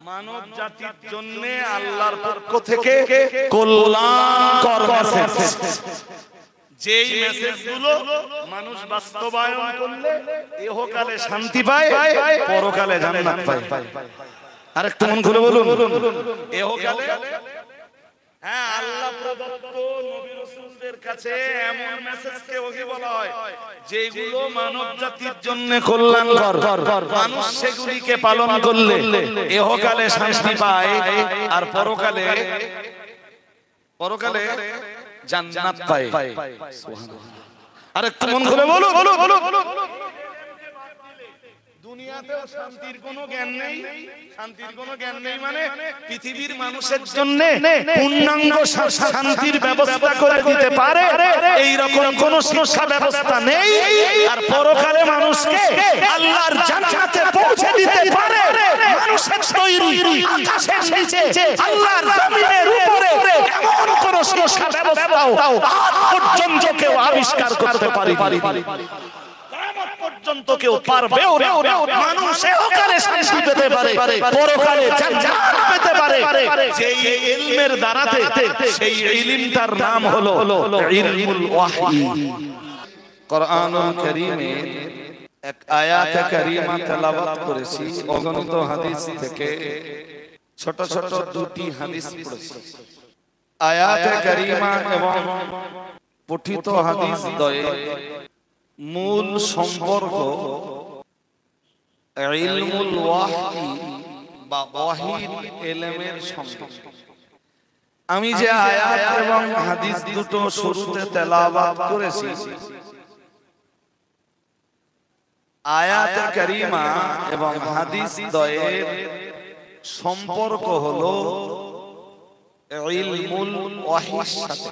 মানব জাতির জন্য আল্লাহর পক্ষ থেকে কল্যাণকর মেসেজ। যেই মেসেজগুলো মানুষ বাস্তবায়ন করলে ইহকালে শান্তি পায়, পরকালে জান্নাত পায়। আরেকটু মন খুলে বলুন, ইহকালে হ্যাঁ আল্লাহ প্রদত্ত নবী রাসূলদের কাছে এমন মেসেজকে ওহী বলা হয় যেগুলো মানব জাতির জন্য কল্যাণকর। মানুষ সেগুলিকে পালন করলে ইহকালে শান্তি পায় আর পরকালে জান্নাত পায়। সুবহানাল্লাহ। আরেকটু মন খুলে বলুন, দুনিয়াতেও শান্তির কোনো জ্ঞান নেই, শান্তির কোনো জ্ঞান নেই মানে পৃথিবীর মানুষের জন্য পূর্ণাঙ্গ শান্তির ব্যবস্থা করে দিতে পারে এই রকম কোন শিক্ষা ব্যবস্থা নেই। আর পরকালে মানুষকে আল্লাহর জান্নাতে পৌঁছে দিতে পারে মানুষের তৈরি আকাশের নিচে আল্লাহর জমিনের উপরে এমন কোন শিক্ষা ব্যবস্থাও আজ পর্যন্ত কেউ আবিষ্কার করতে পারেনি, পর্যন্ত কেউ পারবেও না। মানুষ ইহকালে শান্তি পেতে পারে, পরকালে জান্নাত পেতে পারে যেই ইলমের দ্বারাতে। সেই ইলমটার নাম হলো ইলমুল ওয়াহী। কোরআনুল কারীমের এক আয়াতে কারীমা তেলাওয়াত করেছি, অগণিত হাদিস থেকে ছোট ছোট দুটি হাদিস পড়েছি। আয়াতে কারীমা এবং পঠিত হাদিস দ্বয়ে মূল সম্পর্ক ইলমুল ওয়াহী বা ওয়াহীর ইলমের সম্পর্ক। আমি যে আয়াত এবং হাদিস দুটো শুরুতে তেলাওয়াত করেছি, আয়াতে কারীমা এবং হাদিস দ্বয়ের সম্পর্ক হলো ইলমুল ওয়াহীর সাথে।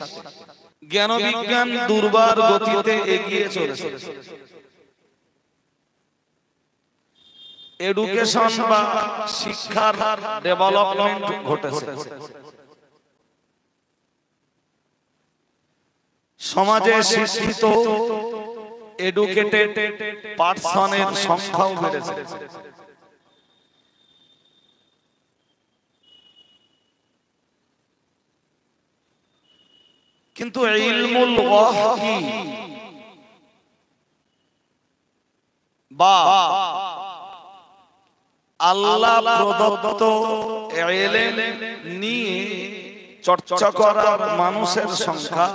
জ্ঞান বিজ্ঞান দুর্বার গতিতে এগিয়ে চলেছে, এডুকেশন বা শিক্ষার ডেভেলপমেন্ট ঘটেছে, সমাজে শিক্ষিত এডুকেটেড পারসনের সংখ্যাও বেড়েছে। কিন্তু ইলমুল ওয়াহী বা আল্লাহ প্রদত্ত ইলম নিয়ে চর্চা করার মানুষের সংখ্যা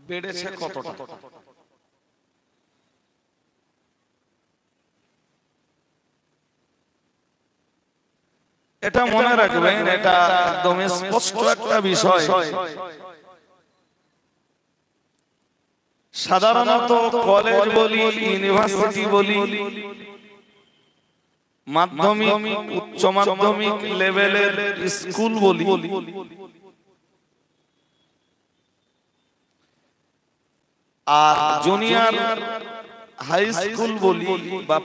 বেড়েছে কতটা? এটা মনে রাখবেন, এটা একদম স্পষ্ট একটা বিষয়। সাধারণত কলেজ বলি, ইউনিভার্সিটি বলি, মাধ্যমিক উচ্চ মাধ্যমিক লেভেলের স্কুল বলি, আর জুনিয়র হাই স্কুল বলি বা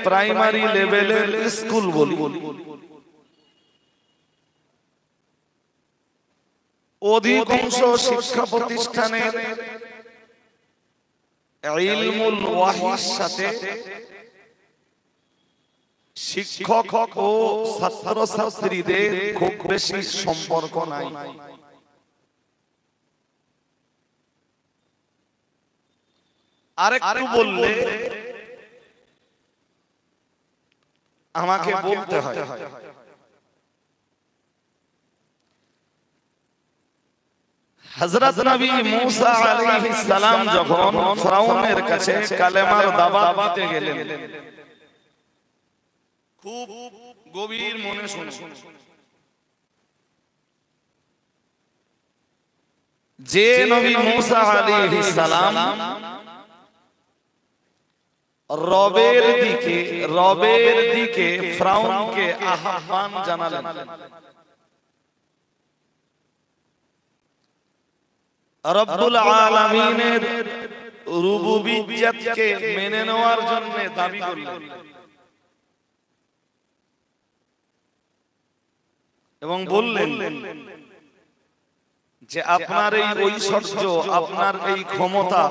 প্রাইমারি লেভেলের স্কুল বলি, অধিকাংশ শিক্ষা প্রতিষ্ঠানের ইলমুল ওয়াহীর সাথে শিক্ষক ও ছাত্র ছাত্রীদের খুব বেশি সম্পর্ক নাই। আরেকটু বললে আমাকে বলতে হয়, হযরত নবী মুসা আলাইহিস সালাম যখন ফিরআউনের কাছে কালেমার দাওয়াত দিতে গেলেন, খুব গভীর মনে শুনুন, যে নবী মুসা আলাইহিস সালাম রবের দিকে ফিরআউনকে আহ্বান জানালেন, রব্বুল আলামিনের রুবুবিয়্যতকে মেনে নেওয়ার জন্য দাবি করলেন এবং বললেন যে আপনার এই ঐশ্বর্য, আপনার এই ক্ষমতা,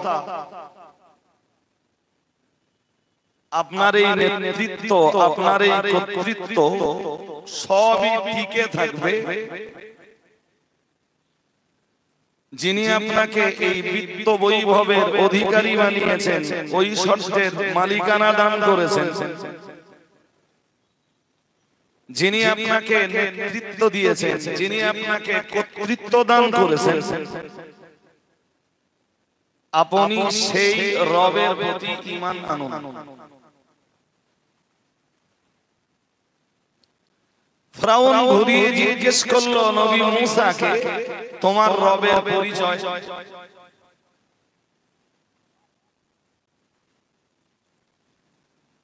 আপনার এই নেতৃত্ব, আপনার এই কর্তৃত্ব সবই টিকে থাকবে যিনি আপনাকে এই বিত্ত বৈভবের অধিকারী বানিয়েছেন, ঐশ্বর্যের মালিকানা দান করেছেন, যিনি আপনাকে নেতৃত্ব দিয়েছেন, যিনি আপনাকে কর্তৃত্ব দান করেছেন, আপনি সেই রবের প্রতি ঈমান আনুন। ফিরআউন ঘুরিয়ে জিজ্ঞেস করলো নবী মূসাকে, তোমার রবের পরিচয়?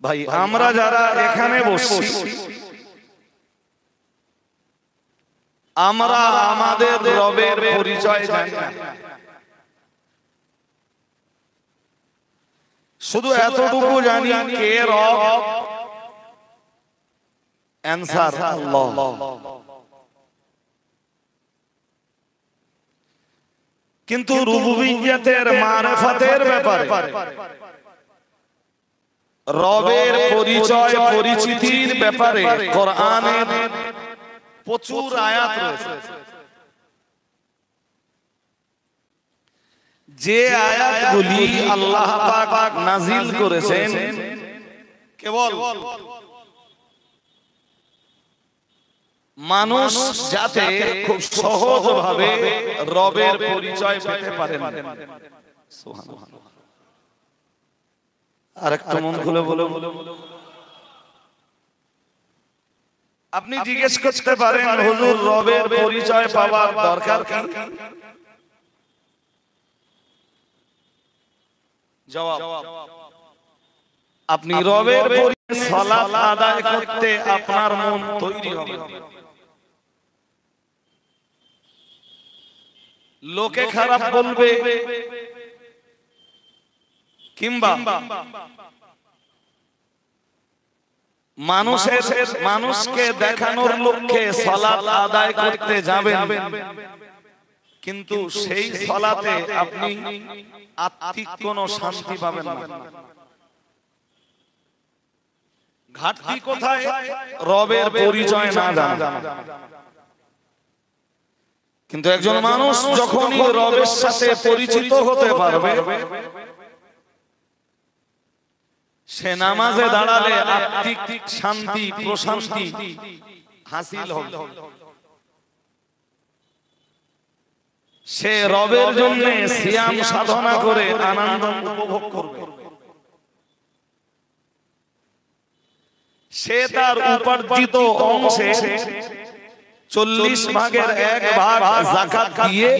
ভাই আমরা যারা এখানে বসছি, আমরা আমাদের রবের পরিচয় জানি না। শুধু এতটুকু জানি কে রব, অ্যানসার আল্লাহ। কিন্তু রুবুবিয়্যতের মারিফাতের ব্যাপারে, রবের পরিচয় পরিচিতির ব্যাপারে কোরআনের প্রচুর আয়াত রয়েছে। যে আয়াতগুলি আল্লাহ পাক নাজিল করেছেন কেবল মানুষ যাতে খুব সহজভাবে রবের পরিচয় পেতে পারেন। সুবহানাল্লাহ। আরেকটু মন খুলে বলো। আপনি জিজ্ঞেস করতে পারেন, হুজুর রবের পরিচয় পাওয়ার দরকার কি? জবাব, আপনি রবের পরিচয় সালাত আদায় করতে আপনার মন তৈরি হবে। লোকে খারাপ বলবে কিংবা মানুষকে দেখানোর লক্ষ্যে সালাত আদায় করতে যাবেন, কিন্তু সেই সালাতে আপনি আত্মিক কোনো শান্তি পাবেন না। ঘাটতি কোথায়? রবের পরিচয় না জানা। কিন্তু একজন মানুষ যখনই রবের সাথে পরিচিত হতে পারবে, সে নামাজে দাঁড়ালে আত্মিক শান্তি প্রশান্তি হাসিল হবে। সে রবের জন্য সিয়াম সাধনা করে আনন্দ উপভোগ করবে। সে তার উপার্জিত অংশে 40 ভাগের 1 ভাগ যাকাত দিয়ে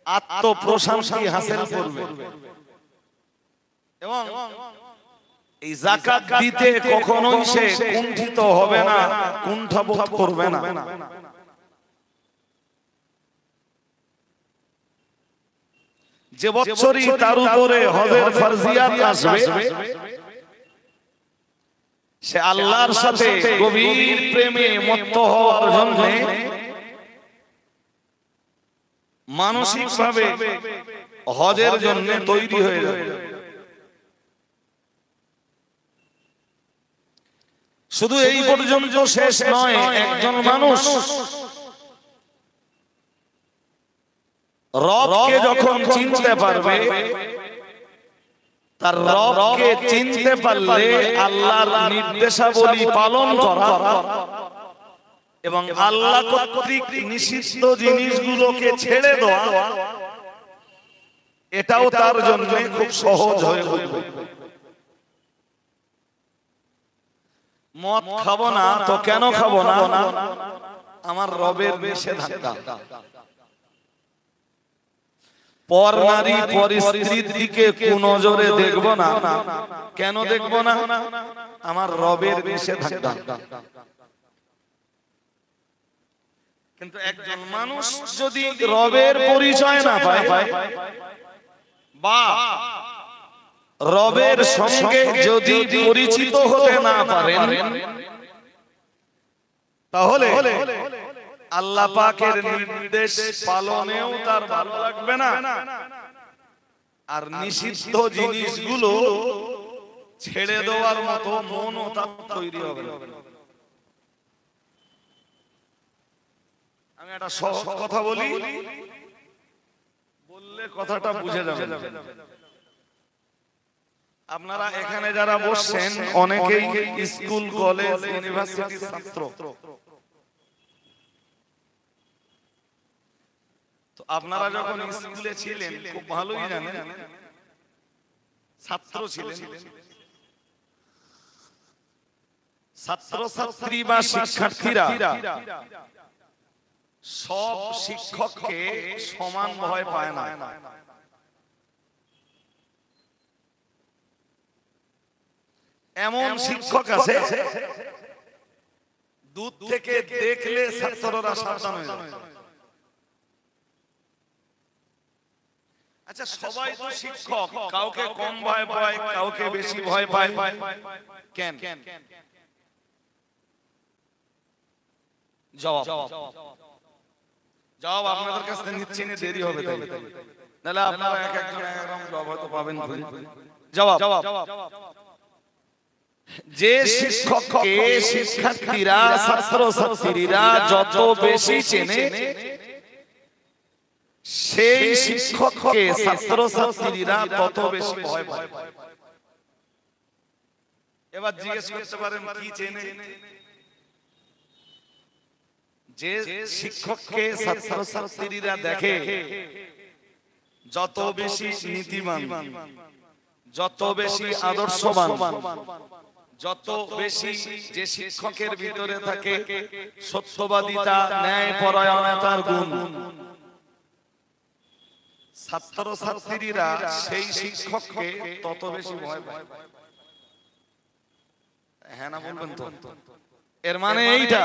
আত্মপ্রশান্তি হাসিল করবে। এবং এই যাকাত দিতে কখনোই সে কুণ্ঠিত হবে না, কুণ্ঠাবোধ করবে না। যে বছরই তার উপরে হজের ফরজিয়াত আসবে, সে আল্লাহর সাথে গভীর প্রেমে মত্ত হওয়ার জন্য মানসিকভাবে হজের জন্য তৈরি হয়ে যাবে। শুধু এই পর্যন্ত শেষ নয়, একজন মানুষ রবকে যখন চিনতে পারবে, তার রবকে চিনতে পারলে আল্লাহর নির্দেশাবলী পালন করা এবং আল্লাহ কর্তৃক নিষিদ্ধ জিনিসগুলোকে ছেড়ে দেওয়া, এটাও তার জন্য খুব সহজ হয়ে উঠবে। মদ খাবো না তো কেন খাবো না? আমার রবের নিষেধাজ্ঞা। পর নারী পরিস্ত্রীর দিকে কুনজরে দেখবো না, কেন দেখবো না? আমার রবের নিষেধাজ্ঞা। কিন্তু একজন মানুষ যদি রবের পরিচয় না পায় বা রবের সঙ্গে যদি পরিচিত হতে না পারেন, তাহলে আল্লাহ পাকের নির্দেশ পালনেও তার ভালো লাগবে না, আর নিষিদ্ধ জিনিসগুলো ছেড়ে দেওয়ার মতো মনও তার তৈরি হবে না। আমি একটা সহজ কথা বলি, বললে কথাটা বুঝে যাবে। আপনারা এখানে যারা বসছেন অনেকেই স্কুল, কলেজ, ইউনিভার্সিটির ছাত্র। তো আপনারা যখন স্কুলে ছিলেন খুব ভালোই জানেন, ছাত্র ছিলেন, ছাত্র ছাত্রী বা শিক্ষার্থীরা সব শিক্ষককে সমান ভয় পায় না। এমন শিক্ষক আছে দূর থেকে দেখলে ছাত্ররা সাবধান হয়ে যায়। আচ্ছা, সবাই তো শিক্ষক, কাউকে কম ভয় পায়, কাউকে বেশি ভয় পায়, কেন? জবাব আপনাদের কাছে নিচ্ছি না, দেরি হবে, নাহলে আপনারা এক একজন একরকম জবাব হয়তো পাবেন। জবাব, যে শিক্ষককে শিক্ষার্থীরা, ছাত্র ছাত্রীরা যত বেশি চেনে, সেই শিক্ষককে ছাত্র ছাত্রীরা তত বেশি ভয় পায়। এবার জিজ্ঞেস করতে পারেন কি চেনে? যে শিক্ষককে ছাত্র ছাত্রীরা দেখে যত বেশি নীতিবান, যত বেশি আদর্শবান, যত বেশি যে শিক্ষকের ভিতরে থাকে সত্যবাদিতা, ন্যায়পরায়ণতার গুণ, ছাত্র ছাত্রীরা সেই শিক্ষককে তত বেশি ভয় পায়। হ্যাঁ না বলবেন তো? এর মানে এইটা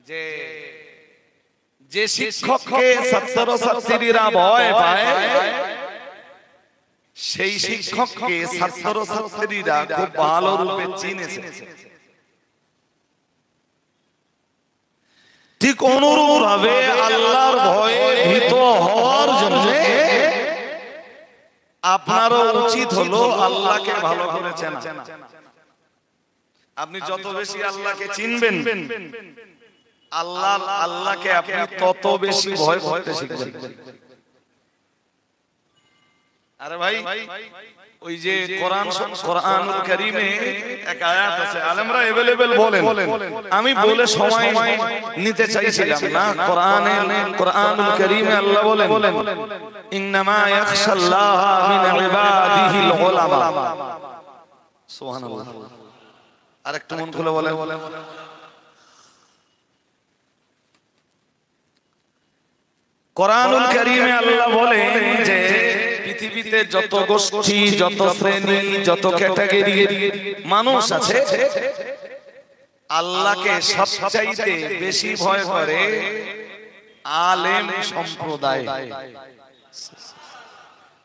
যে যে শিক্ষককে ছাত্র ছাত্রীরা ভয় পায়, সেই শিক্ষককে ছাত্র ছাত্রীরা খুব ভালো রূপে চিনেছে। ঠিক অনুরূপ ভাবে আল্লাহর ভয়ে ভীত হওয়ার জন্য আপনারও উচিত হলো আল্লাহকে ভালো করে চেনা। আপনি যত বেশি আল্লাহকে চিনবেন, আল্লাহকে আপনি তত বেশি ভয় করতে শিখবেন। আরে ভাই, ওই যে কোরআনুল কারীমে এক আয়াত আছে, আলেমরা अवेलेबल বলেন, আমি বলে সময় নিতে চাইছিলাম না। কোরআনুল কারীমে আল্লাহ বলেন, ইন্নামা ইয়াখশাল্লাহ মিন ইবাদিহিল উলামা। সুবহানাল্লাহ। আরেকটু মন খুলে বলেন। কোরআনুল কারীমে আল্লাহ বলেন যে পৃথিবীতে যত গোষ্ঠী, যত শ্রেণী, যত ক্যাটাগরি মানুষ আছে, আল্লাহকে সবচাইতে বেশি ভয় করে আলেম সম্প্রদায়।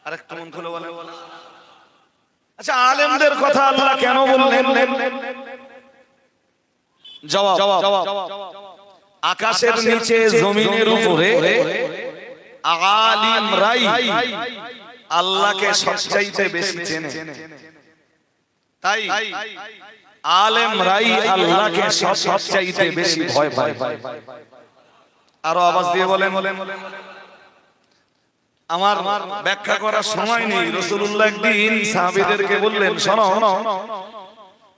আরেকটু মন খুলে বলেন। আচ্ছা, আলেমদের কথা আল্লাহ কেন বললেন? জবাব, আকাশের নিচে জমিনের উপরে আলিমরাই আল্লাহকে সবচাইতে বেশি চেনে, তাই আলেমরাই আল্লাহকে সবচাইতে বেশি ভয় পায়। আরো আওয়াজ দিয়ে বলেন। আমার ব্যাখ্যা করার সময় নেই। রাসূলুল্লাহ একদিন সাহাবীদেরকে বললেন, শোনো,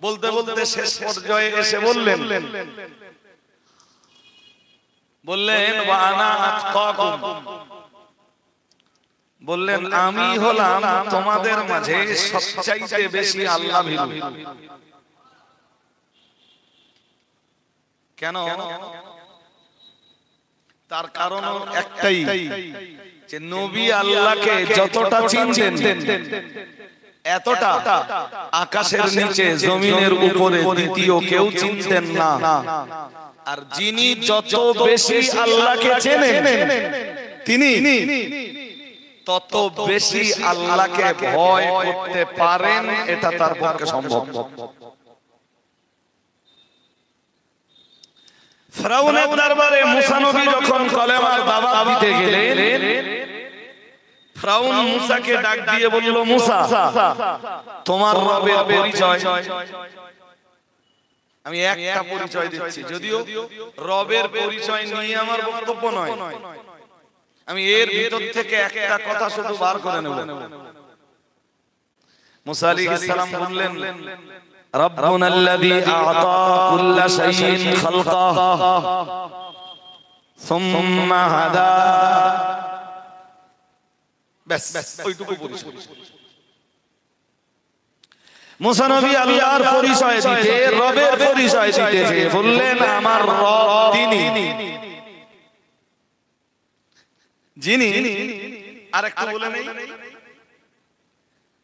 বলতে বলতে শেষ পর্যায়ে এসে বললেন ওয়া আনা আতকাকুম, বললেন আমি হলাম তোমাদের মাঝে সবচাইতে বেশি আল্লাহ ভীরু। কেন? তার কারণ একটাই, যে নবী আল্লাহকে যতটা চিনতেন এতটা আকাশের নিচে জমিনের উপরে দ্বিতীয় কেউ চিনতেন না। আর যিনি যত বেশি আল্লাহকে চেনেন, তিনি তত বেশি আল্লাহকে ভয় করতে পারেন, এটা তার পক্ষে সম্ভব। ফিরআউনের দরবারে মুসা নবী যখন কলেমার দাওয়াত দিতে গেলেন, ফিরআউন মুসাকে ডাক দিয়ে বলল, মুসা তোমার রবের পরিচয়। আমি একটা পরিচয় দিচ্ছি, যদিও রবের পরিচয় নিয়ে আমার বক্তব্য নয়, আমি এর ভিতর থেকে একটা কথা শুধু বার করে নেব। মুসা আলাইহিস সালাম বললেন, রাব্বুনাল্লাযী আ'তা কুল্লা শাইইন খালকাহু সুম্মা হাদা। বাস ওইটুকু পরিচয়। মুসা নবী আল্লাহর পরিচয় দিতে, রবের পরিচয় দিতে বললেন, আমার রব তিনি যিনি, আরেকটু বলে নেই,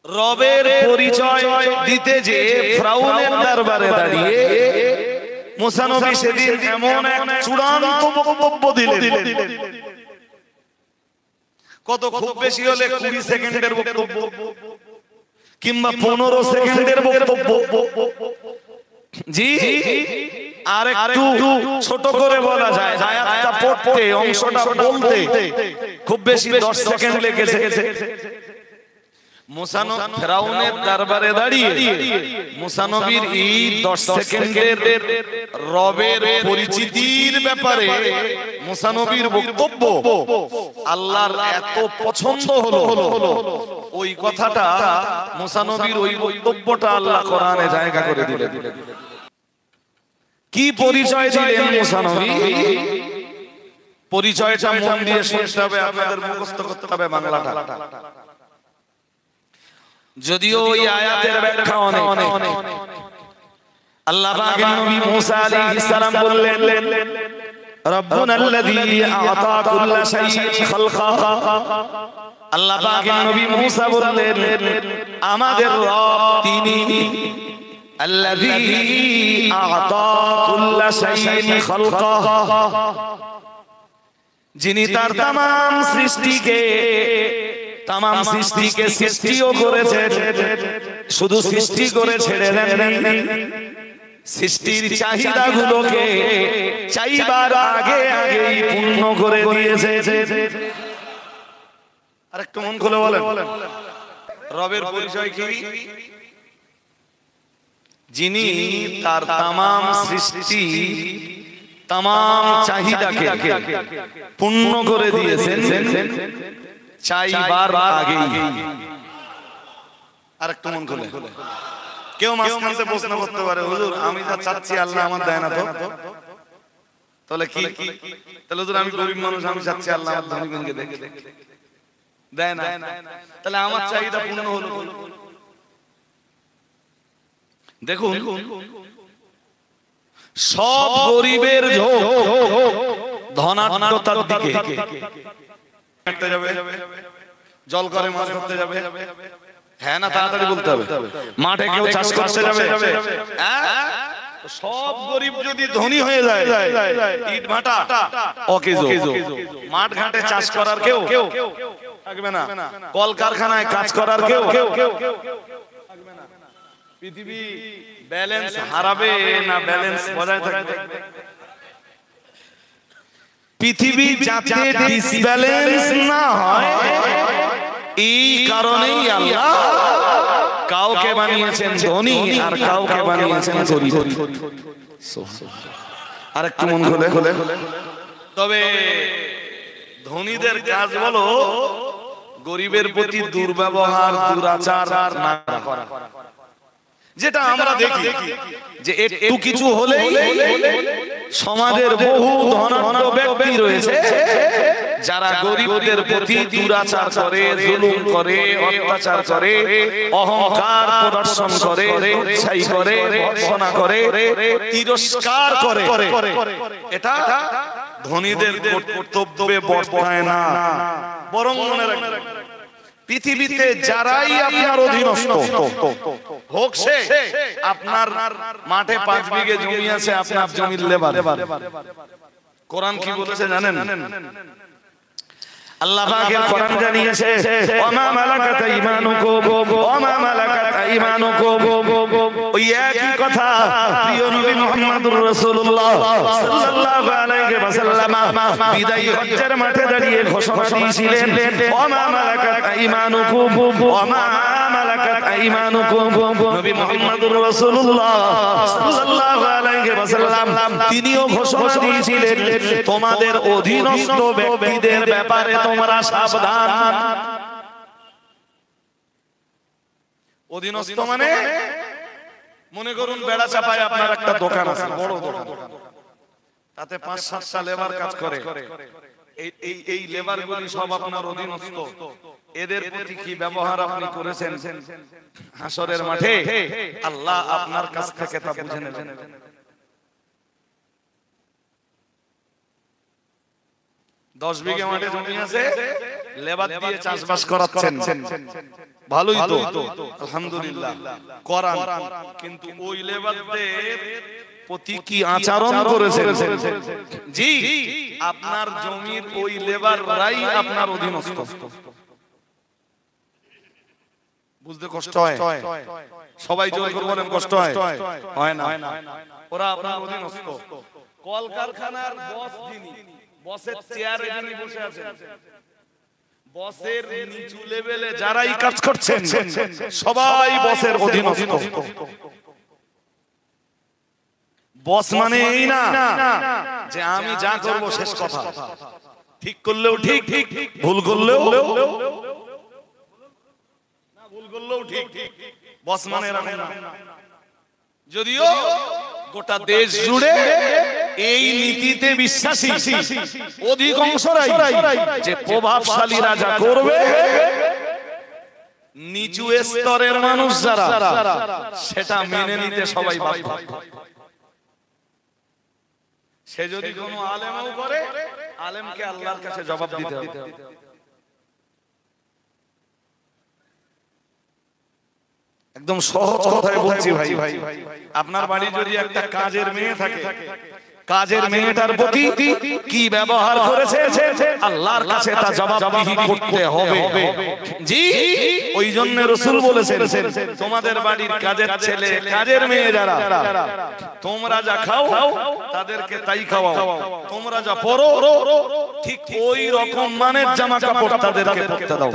রবের পরিচয় দিতে যে ফিরআউনের দরবারে দাঁড়িয়ে মুসা নবী সেদিন এমন এক চূড়ান্ত বক্তব্য দিলেন, কত খুব বেশি হলে 20 সেকেন্ডের বক্তব্য কিংবা 15 সেকেন্ডের বক্তব্য। জি, আর একটু ছোট করে বলা যায়, আয়াতটা পড়তে, অংশটা বলতে খুব বেশি 10 সেকেন্ড লেগেছে। মুসা নবী ফিরআউনের দরবারে দাঁড়িয়ে মুসা নবীর এই 10 সেকেন্ডের রবের পরিচিতির ব্যাপারে মুসা নবীর বক্তব্য আল্লাহর এত পছন্দ হলো, ওই কথাটা মুসা নবীর ওই বক্তব্যটা আল্লাহ কোরআনে জায়গা করে দিলেন। কি পরিচয় দিলেন মুসা নবী? পরিচয়টা মন দিয়ে শুনতে হবে, আপনাদের মুখস্থ করতে হবে বাংলাটা। যদিও ওই আয়াতের ব্যাখ্যা অনেক, আল্লাহ পাকের নবী মুসা আলাইহিস সালাম বললেন, রাব্বুনাল্লাযী আ'তা কুল্লা শাইইন খালকাহু। আল্লাহ পাকের নবী মুসা বললেন, আমাদের রব তিনি আল্লাযী আ'তা কুল্লা শাইইন খালকাহু, যিনি তার तमाम সৃষ্টিকে সৃষ্টিও করেছেন, শুধু সৃষ্টি করে ছেড়ে দেননি, সৃষ্টির চাহিদাগুলোকে চাইবার আগে আগেই পূর্ণ করে দিয়েছে। আরেকটু মন খুলে বলেন, রবের পরিচয় কি? যিনি তার तमाम সৃষ্টি तमाम চাহিদাকে পূর্ণ করে দিয়েছেন চাইবার আগেই। আরেকটু মন খুলে, কেউ মাঝখানে প্রশ্ন করতে পারে, হুজুর আমি যা চাচ্ছি আল্লাহ আমার দেয় না, তো তাহলে কি? তাহলে হুজুর আমি গরিব মানুষ, আমি চাচ্ছি আল্লাহ আমার ধনী গুণকে দেয় না, তাহলে আমার চাহিদা পূর্ণ হলো? দেখুন, সব গরিবের ঝোঁক ধনাঢ্যতার দিকে। জল করে মাছ ধরতে যাবে, হ্যাঁ না তাড়াতাড়ি বলতে হবে। মাঠে কেউ চাষ করতে যাবে, সব গরিব যদি ধনী হয়ে যায়, ইট ভাটা অকেজো, মাঠ ঘাটে চাষ করার কেউ থাকবে না, কলকারখানায় কাজ করার কেউ থাকবে না। পৃথিবী ব্যালেন্স হারাবে না ব্যালেন্স বজায় থাকবে? পৃথিবী যাতে ডিসব্যালেন্স না হয়, এই কারণেই আল্লাহ কাউকে বানিয়েছেন ধনী আর কাউকে বানিয়েছেন গরিব। আরেকটু মন খুলে, তবে ধনীদের কাজ বলো গরিবের প্রতি দুর্ব্যবহার, দুরাচার না করা। যেটা আমরা দেখি যে একটু কিছু হলে সমাজের বহু ধনাঢ্য ব্যক্তি রয়েছে যারা গরিবদের প্রতি দুরাচার করে, জুলুম করে, অত্যাচার করে, অহংকার প্রদর্শন করে, ছাই করে, ভৎসনা করে, তিরস্কার করে। এটা ধনীদের কর্তব্যে বর্তায় না, বরং মনে রাখবেন পৃথিবীতে যারাই আপনার অধীনস্থ হোক, সে আপনার মাঠে 5 বিঘে জমি আছে, আপনার জমির লেবার। কোরআন কি বলেছে জানেন? আল্লাহ পাকের কোরআন জানিয়েছে ওমা মালাকাত ঈমানুকুম ওমা মালাকাত ঈমানুকুম। ওই একই কথা প্রিয় নবী মুহাম্মদুর রাসূলুল্লাহ সাল্লাল্লাহু আলাইহি ওয়াসাল্লাম বিদায়ী হজ্জের মাঠে দাঁড়িয়ে ঘোষণা দিয়েছিলেন ওমা মালাকাত ঈমানুকুম ওমা মালাকাত ঈমানুকুম। নবী মুহাম্মদুর রাসূলুল্লাহ সাল্লাল্লাহু আলাইহি ওয়াসাল্লাম তিনিও ঘোষণা দিয়েছিলেন তোমাদের অধীনস্থ ব্যক্তিদের ব্যাপারে তোমরা সাবধান। অধীনস্থ মানে মনে করুন বেড়া চাপায় আপনার একটা দোকান আছে, বড় দোকান, তাতে ৫-৭টা লেবার কাজ করে। এই লেবারগুলি সব আপনার অধীনস্থ। এদের প্রতি কি ব্যবহার আপনি করেছেন হাসরের মাঠে আল্লাহ আপনার কাছ থেকে তা বুঝে নেবেন। 10 বিঘা মাঠে জমি আছে, লেবার দিয়ে চাষবাস করাচ্ছেন, ভালোই তো আলহামদুলিল্লাহ করান, কিন্তু ওই লেবারদের প্রতি কি আচরণ করেছেন? জি, আপনার জমির ওই লেবাররাই আপনার অধীনস্থ। বুঝতে কষ্ট হয়? সবাই জোর করে বলেন কষ্ট হয়? হয় না, ওরা আপনার অধীনস্থ। কলকারখানার বস যিনি, বসের চেয়ারে যিনি বসে আছেন, বসের নিচু লেভেলে যারাই কাজ করছেন সবাই বসের অধীনস্থ। বস মানে এই না যে আমি যা করব শেষ কথা, ঠিক করলেও ঠিক, ভুল করলেও না, ভুল করলেও ঠিক। বস মানে এরকম না। যদিও গোটা দেশ জুড়ে এই নীতিতে বিশ্বাসী অধিকাংশরাই যে প্রভাবশালী রাজা করবে, নিচু স্তরের মানুষ যারা সেটা মেনে নিতে সবাই বাধ্য। সে যদি কোনো আলেমও করে, আলেমকে আল্লাহর কাছে জবাব দিতে হবে। একদম সহজ কথায় বলছি ভাই, আপনার বাড়ি যদি একটা কাজের মেয়ে থাকে, কাজের মেয়েটার প্রতি কি ব্যবহার করেছে আল্লাহর কাছে তা জবাবদিহি করতে হবে। জি, ওই জন্য রাসূল বলেছেন তোমাদের বাড়ির কাজের ছেলে, কাজের মেয়ে যারা, তোমরা যা খাও তাদেরকে তাই খাওয়াও, তোমরা যা পরো ঠিক ওই রকম মানের জামা কাপড় তাদেরকে পরতে দাও।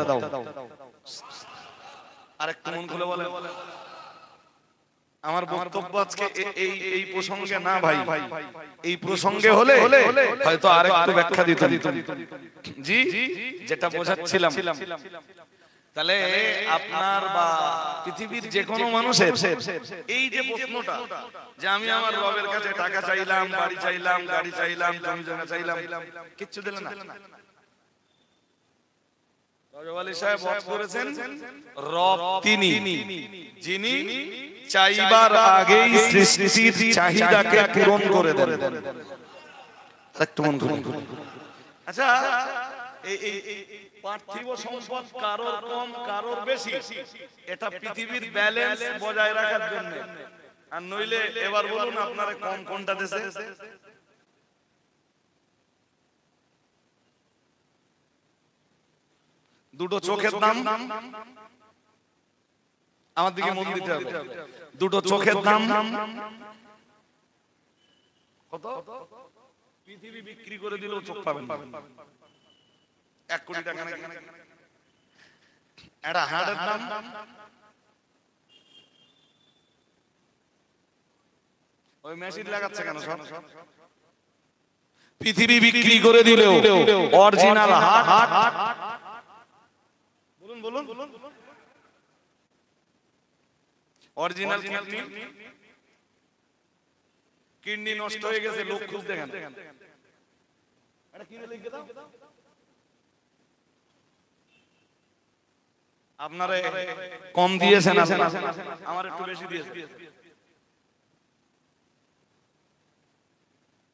আরেকটু মন খুলে বলেন। আমার বক্তব্য আজকে এই প্রসঙ্গে না ভাই, এই প্রসঙ্গে হলে হয়তো আরেকটু ব্যাখ্যা দিতাম। জি, যেটা বোঝাচ্ছিলাম, তাহলে আপনার বা পৃথিবীর যে কোনো মানুষের এই যে প্রশ্নটা যে আমি আমার রবের কাছে টাকা চাইলাম, বাড়ি চাইলাম, গাড়ি চাইলাম, জমি জমা চাইলাম, কিচ্ছু দিলেন না। রব তিনি যিনি চাইবার আগেই সৃষ্টির চাহিদাকে পূরণ করে দেন। আচ্ছা, এই পার্থিব সম্পদ কারোর কম কারোর বেশি, এটা পৃথিবীর ব্যালেন্স বজায় রাখার জন্য। আর নইলে এবার বলুন আপনারা কম কোনটা দেশে? দুটো চোখের দাম, আমার দিকে মন দিতে হবে, দুটো চোখের দাম কত? পৃথিবী বিক্রি করে দিলেও চোখ পাবেন 1 কোটি টাকা নাকি। একটা হাড়ের দাম ওই মেশিন লাগাচ্ছে কেন সব? পৃথিবী বিক্রি করে দিলেও অরিজিনাল হার্ট, বলুন অরিজিনাল কিডনি নষ্ট হয়ে গেছে, লোক খুঁজতে গেল, আপনারা কম দিয়েছেন, আমার একটু বেশি দিয়েছেন।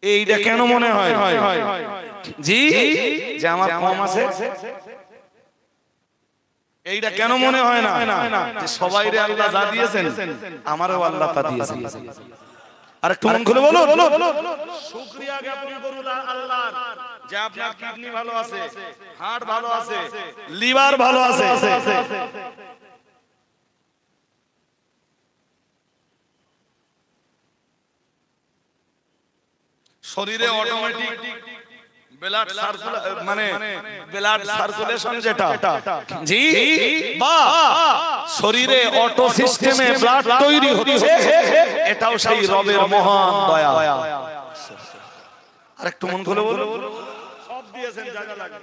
এইটা কেন মনে হয় জি যে আমার কম আছে? এইটা কেন মনে হয় না যে সবাইরে আল্লাহ যা দিয়েছেন আমারও আল্লাহ তা দিয়েছেন? আর একটু মন খুলে বলুন, শুকরিয়া জ্ঞাপন করুন আল্লাহর যে আপনার কিডনি ভালো আছে, হার্ট ভালো আছে, লিভার ভালো আছে, শরীরে অটোমেটিক ব্লাড সার্কুলেশন মানে ব্লাড সার্কুলেশন যেটা জি বা শরীরে অটো সিস্টেমে ব্লাড তৈরি হচ্ছে, এটাও সেই রবের মহান দয়া। আরেকটু মন খুলে বলো, সব দিয়েছেন জায়গা লাগে।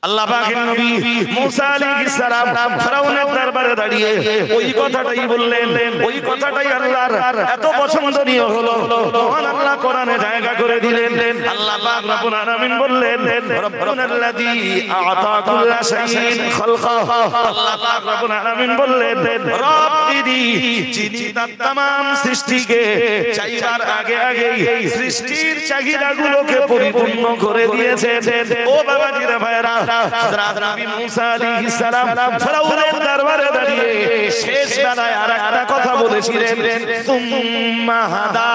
আল্লাহ পাকের নবী মুসা আলাইহিস সালাম ফেরাউনের দরবারে দাঁড়িয়ে ওই কথাটাই বললেন, ওই কথাটাই আল্লাহর এত পছন্দনীয় হলো, মহান আল্লাহ কোরআনে জায়গা করে দিলেন। আল্লাহ পাক রব্বুল আলামিন বললেন, রব্বুনাল্লাযী আ'তা কুল্লা শাইইন খালকাহু। আল্লাহ পাক রব্বুল আলামিন বললেন, রব্বিদি যিনি তার तमाम সৃষ্টিকে চাইবার আগে আগেই সৃষ্টির চাহিদাগুলোকে পরিপূর্ণ করে দিয়েছেন। ও বাবাজিরা ভাইরা, হযরত নবী মুসা আলাইহিস সালাম ফেরাউনের দরবারে দাঁড়িয়ে শেষ বেলায় আরেকটা কথা বলেছিলেন, সুম্মা হাদা।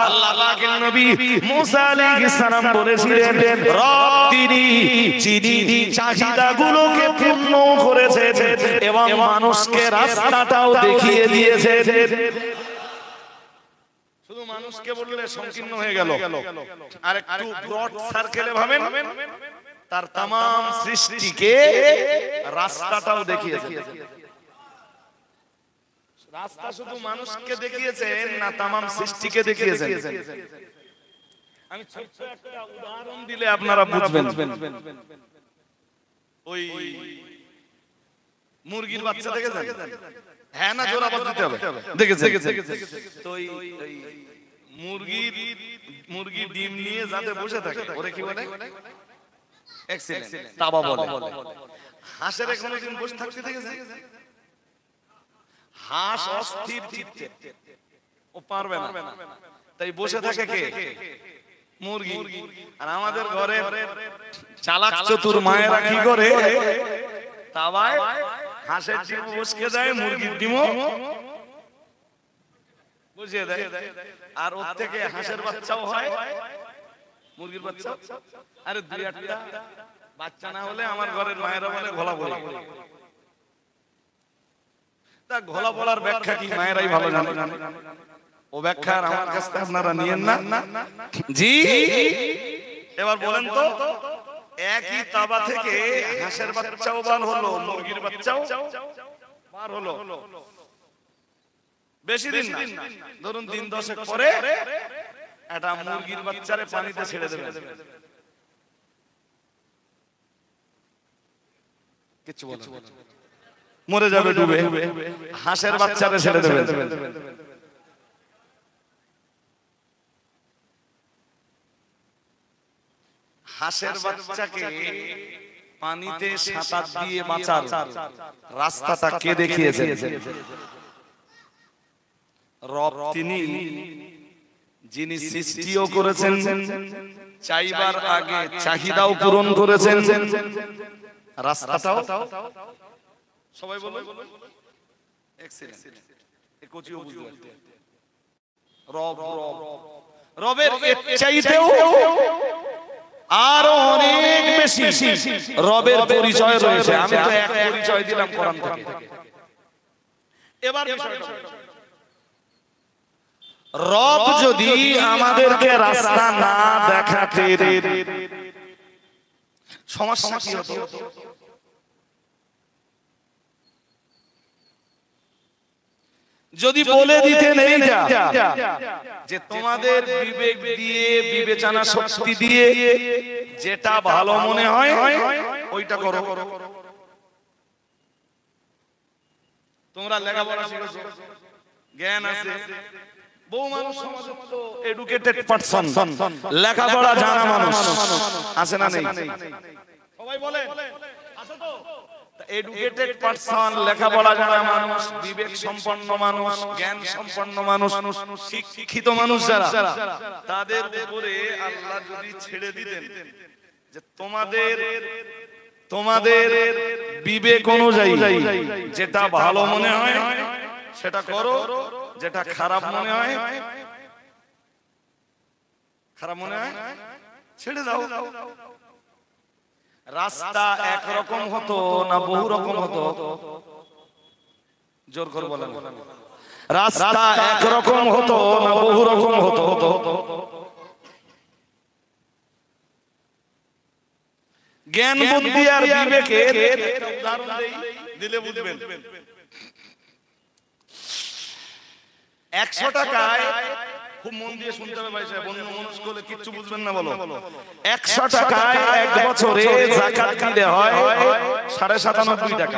আল্লাহ পাকের নবী মুসা আলাইহিস সালাম বলেছিলেন, রব যিনি চাহিদাগুলোকে পূর্ণ করেছেন এবং মানুষকে রাস্তাটাও দেখিয়ে দিয়েছেন। শুধু মানুষকে বললে সংকীর্ণ হয়ে গেল, আর একটু ব্রড সার্কেলে ভাবেন, তার तमाम সৃষ্টিকে রাস্তাটাও দেখিয়েছেন। রাস্তা শুধু মানুষকে দেখিয়েছেন না तमाम সৃষ্টিকে দেখিয়েছেন? আমি ছোট্ট একটা উদাহরণ দিলে আপনারা বুঝবেন। ওই মুরগির বাচ্চা দেখেছেন? হ্যাঁ না জোর আওয়াজ দিতে হবে। দেখেছেন? তো মুরগি ডিম নিয়ে যাতে বসে থাকে ওরে কি বলে? এক্সিলেন্ট তাবা বলে। হাঁসের কোনদিন বসে থাকতে দেখেছেন? হাঁস অস্থির চিত্তে ও পারবে না, তাই বসে থাকে কে? মুরগি। আর আমাদের ঘরে চালাক চতুর মায়েরা কি করে? তাওয়ায় হাঁসের ডিম বসিয়ে দেয়, মুরগির ডিমও বসিয়ে দেয়, আর ওর থেকে হাঁসের বাচ্চাও হয়, মুরগির বাচ্চা। আরে দুই একটা বাচ্চা না হলে আমার ঘরের মায়েরা বলে ঘোলা বলে। তা ঘোলা বলার ব্যাখ্যা কি মায়েরাই ভালো জানে, ও ব্যাখ্যা আমার কাছ থেকে আপনারা নিয়েন না। জি এবার বলেন তো, একই তাবা থেকে হাঁসের বাচ্চাও বার হলো, মুরগির বাচ্চাও বার হলো। বেশি দিন না, ধরুন দিন 10 পরে একটা মুরগির বাচ্চারে পানিতে ছেড়ে দেবে, কিছু বলবে মরে যাবে ডুবে। হাঁসের বাচ্চারে ছেড়ে দেবে, হাঁসের বাচ্চাকে পানিতে সাঁতার দিয়ে বাঁচার রাস্তাটা কে দেখিয়েছেন? রব তিনি, যিনি সৃষ্টিও করেছেন, চাইবার আগে চাহিদাও পূরণ করেছেন, রাস্তাটাও সবাই বলে এক্সিলেন্ট। এ কোচিও বুঝতে রব রব রবের চাইতেও আরো অনেক বেশি রবের পরিচয় রয়েছে। আমি তো এক পরিচয় দিলাম কোরআন থেকে। এবার রব যদি আমাদেরকে রাস্তা না দেখাতে সমস্যা কি হতো? যদি বলে দিতেন এইটা যে তোমাদের বিবেক দিয়ে, বিবেচনা শক্তি দিয়ে যেটা ভালো মনে হয় ওইটা করো। তোমরা লেখাপড়া শিখেছো, জ্ঞান আছে, বহু মানুষ সমাজে তো এডুকেটেড পারসন, লেখাপড়া জানা মানুষ আছে না নেই? সবাই বলে আছে তো। এডুকেটেড পারসন, লেখাপড়া জানা মানুষ, বিবেক সম্পন্ন মানুষ, জ্ঞান সম্পন্ন মানুষ, শিক্ষিত মানুষ যারা, তাদের উপরে আল্লাহ যদি ছেড়ে দিতেন যে তোমাদের বিবেক অনুযায়ী যেটা ভালো মনে হয় সেটা করো, যেটা খারাপ মনে হয় খারাপ মনে হয় ছেড়ে দাও। রাস্তা একরকম হতো না বহু রকম হতো? জোর করে বলেন। রাস্তা একরকম হতো না বহু রকম হতো? জ্ঞান বুদ্ধি আর বিবেকের উদাহরণ দিলে বুঝবেন। 100 টাকায়, খুব মন দিয়ে শুনতে হবে ভাই সাহেব, অন্য মানুষ করলে কিচ্ছু বুঝবেন না। বলো 100 টাকায় এক বছরে যাকাত দিতে হয় 97.5 টাকা।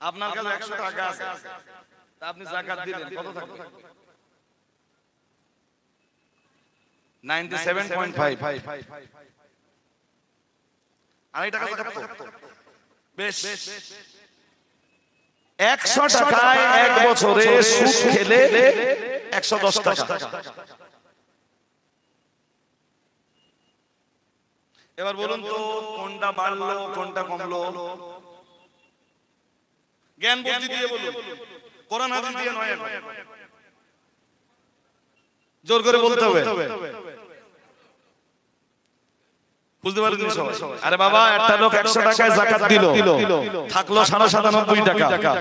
আপনার কাছে 100 টাকা আছে, তা আপনি যাকাত দিলেন কত থাকবে? 97.5। আড়াই টাকা থাকতো। বেশ, 100 টাকায় এক বছরে সুদ খেলে 110 টাকা। এবার বলুন তো কোনটা বাড়লো কোনটা কমলো? জ্ঞান বুদ্ধি দিয়ে বলুন, কোরআন হাদিস দিয়ে নয়। জোর করে বলতে হবে, বুঝতে পারেন সবাই? আরে বাবা, একটা লোক 100 টাকায় যাকাত দিল, থাকলো 97.5 টাকা।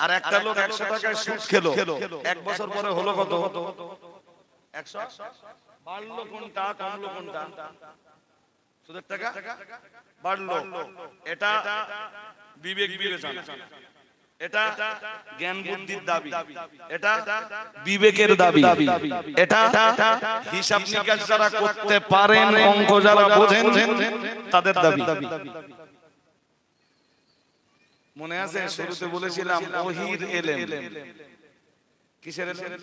আর একটা লোক 100 টাকায় সুদ খেলো, এক বছর পরে হলো কত? 100। বাড়লো কোনটা কমলো কোনটা? সুদের টাকা বাড়লো। এটা বিবেক বিবেচনা, এটা জ্ঞান বুদ্ধির দাবি, এটা বিবেকের দাবি, এটা হিসাব নিকাশ যারা করতে পারেন, অঙ্ক যারা বোঝেন তাদের দাবি। মনে আছে শুরুতে বলেছিলাম ওহীর ইলম। কিসের ইলম?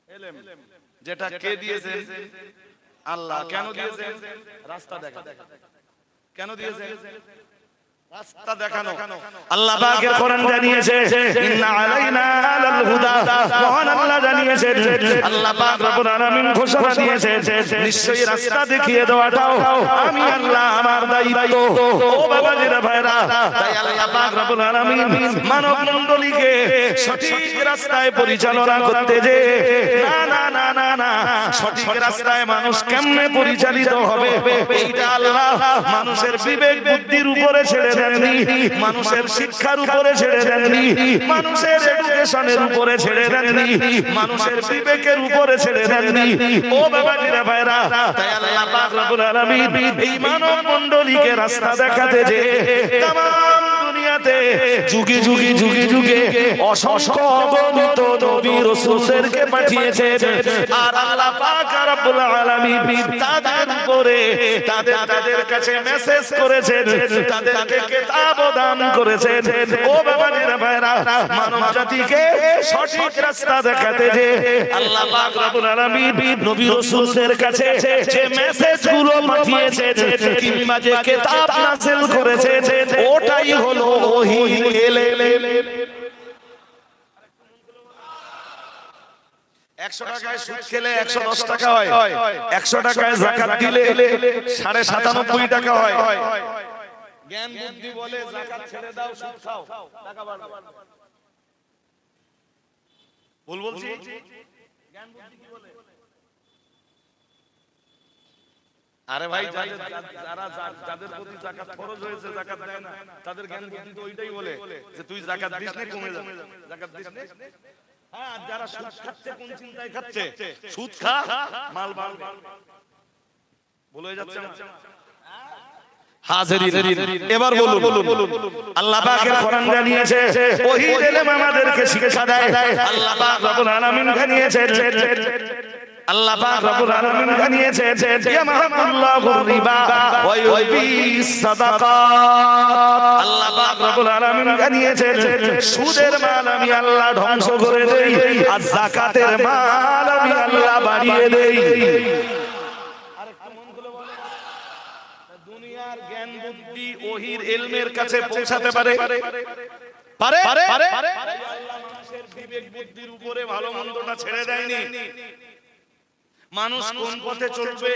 ইলম। যেটা কে দিয়েছেন? আল্লাহ। কেন দিয়েছেন? রাস্তা দেখানো। কেন দিয়েছেন? রাস্তা দেখানো। আল্লাহ পাকের কোরআন জানিয়েছে ইন্না আলাইনা আলাল হুদা। মহান আল্লাহ জানিয়েছেন, আল্লাহ পাক রব্বুল আলামিন ঘোষণা দিয়েছেন নিশ্চয়ই রাস্তা দেখিয়ে দেওয়াটাও আমি আল্লাহ আমার দায়িত্ব। ও বাবাজিরা ভাইরা, তাই আল্লাহ পাক রব্বুল আলামিন মানব মণ্ডলীকে সঠিক রাস্তায় পরিচালনা করতে যে না না না না না সঠিক রাস্তায় মানুষ কেমনে পরিচালিত হবে এইটা আল্লাহ মানুষের বিবেক বুদ্ধির উপরে ছেড়ে দেননি, মানুষের শিক্ষার উপরে ছেড়ে দেননি, মানুষের এডুকেশনের উপরে ছেড়ে দেননি, মানুষের বিবেকের উপরে ছেড়ে দেননি। ও বাবাজিরা ভাইরা, তাই আল্লাহ পাক রব্বুল আলামিন এই মানব মণ্ডলীকে রাস্তা দেখাতে যে তাম দুনিয়াতে যুগে যুগে যুগে যুগে অসংখ্য অগণিত নবী রাসূলদেরকে পাঠিয়েছেন। আর আল্লাহ পাক রব্বুল আলামিন তাদের উপরে তাদের কাছে মেসেজ করেছেন, তাদেরকে কিতাব দান করেছেন। ও বাবাজিরা ভাইরা, মানব জাতিকে সঠিক রাস্তা দেখাতে যে আল্লাহ পাক রব্বুল আলামিন নবী রাসূলদের কাছে যে মেসেজগুলো পাঠিয়েছেন কিংবা যে কিতাব নাযিল করেছেন ওটাই হলো ওহীর ইলম। 100 টাকায় সুদ খেলে 110 টাকা হয়, 100 টাকায় যাকাত দিলে 97.5 টাকা হয়। জ্ঞান বুদ্ধি বলে যাকাত ছেড়ে দাও, সুদ খাও, টাকা বাড়বে। ভুল বলছি? জ্ঞান বুদ্ধি কি বলে? আরে ভাই, যাদের প্রতি যাকাত ফরজ হয়েছে যাকাত দেয় না, তাদের জ্ঞান বুদ্ধি তো ওইটাই বলে যে তুই যাকাত দিস না, কমে যাবে। যাকাত দিস না। হ্যাঁ, যারা সুদ খাচ্ছে কোন চিন্তায় খাচ্ছে? সুদ খা, মাল বাড়বে। বলে যাচ্ছে না। হাজিরিন, এবার বলুন, আল্লাহ পাকের কোরআন জানিয়েছে ওহীর ইলম আমাদেরকে শিক্ষা দেয়। আল্লাহ পাক রব্বুল আলামিন জানিয়েছেন, আল্লাহ পাক রব্বুল আলামিন জানিয়েছেন ইয়ামাহুল্লাহুর রিবা ওয়া ইউরবিস সাদাকাত। আল্লাহ পাক রব্বুল আলামিন জানিয়েছেন সুদের মাল আমি আল্লাহ ধ্বংস করে দেই আর যাকাতের মাল আমি আল্লাহ বাড়িয়ে দেই। দুনিয়ার জ্ঞান বুদ্ধি ওহীর ইলমের কাছে পৌঁছাতে পারে? পারে? আল্লাহ মানুষের বিবেক বুদ্ধির উপরে ভালো মন্দটা ছেড়ে দেয়নি। মানুষ কোন পথে চলবে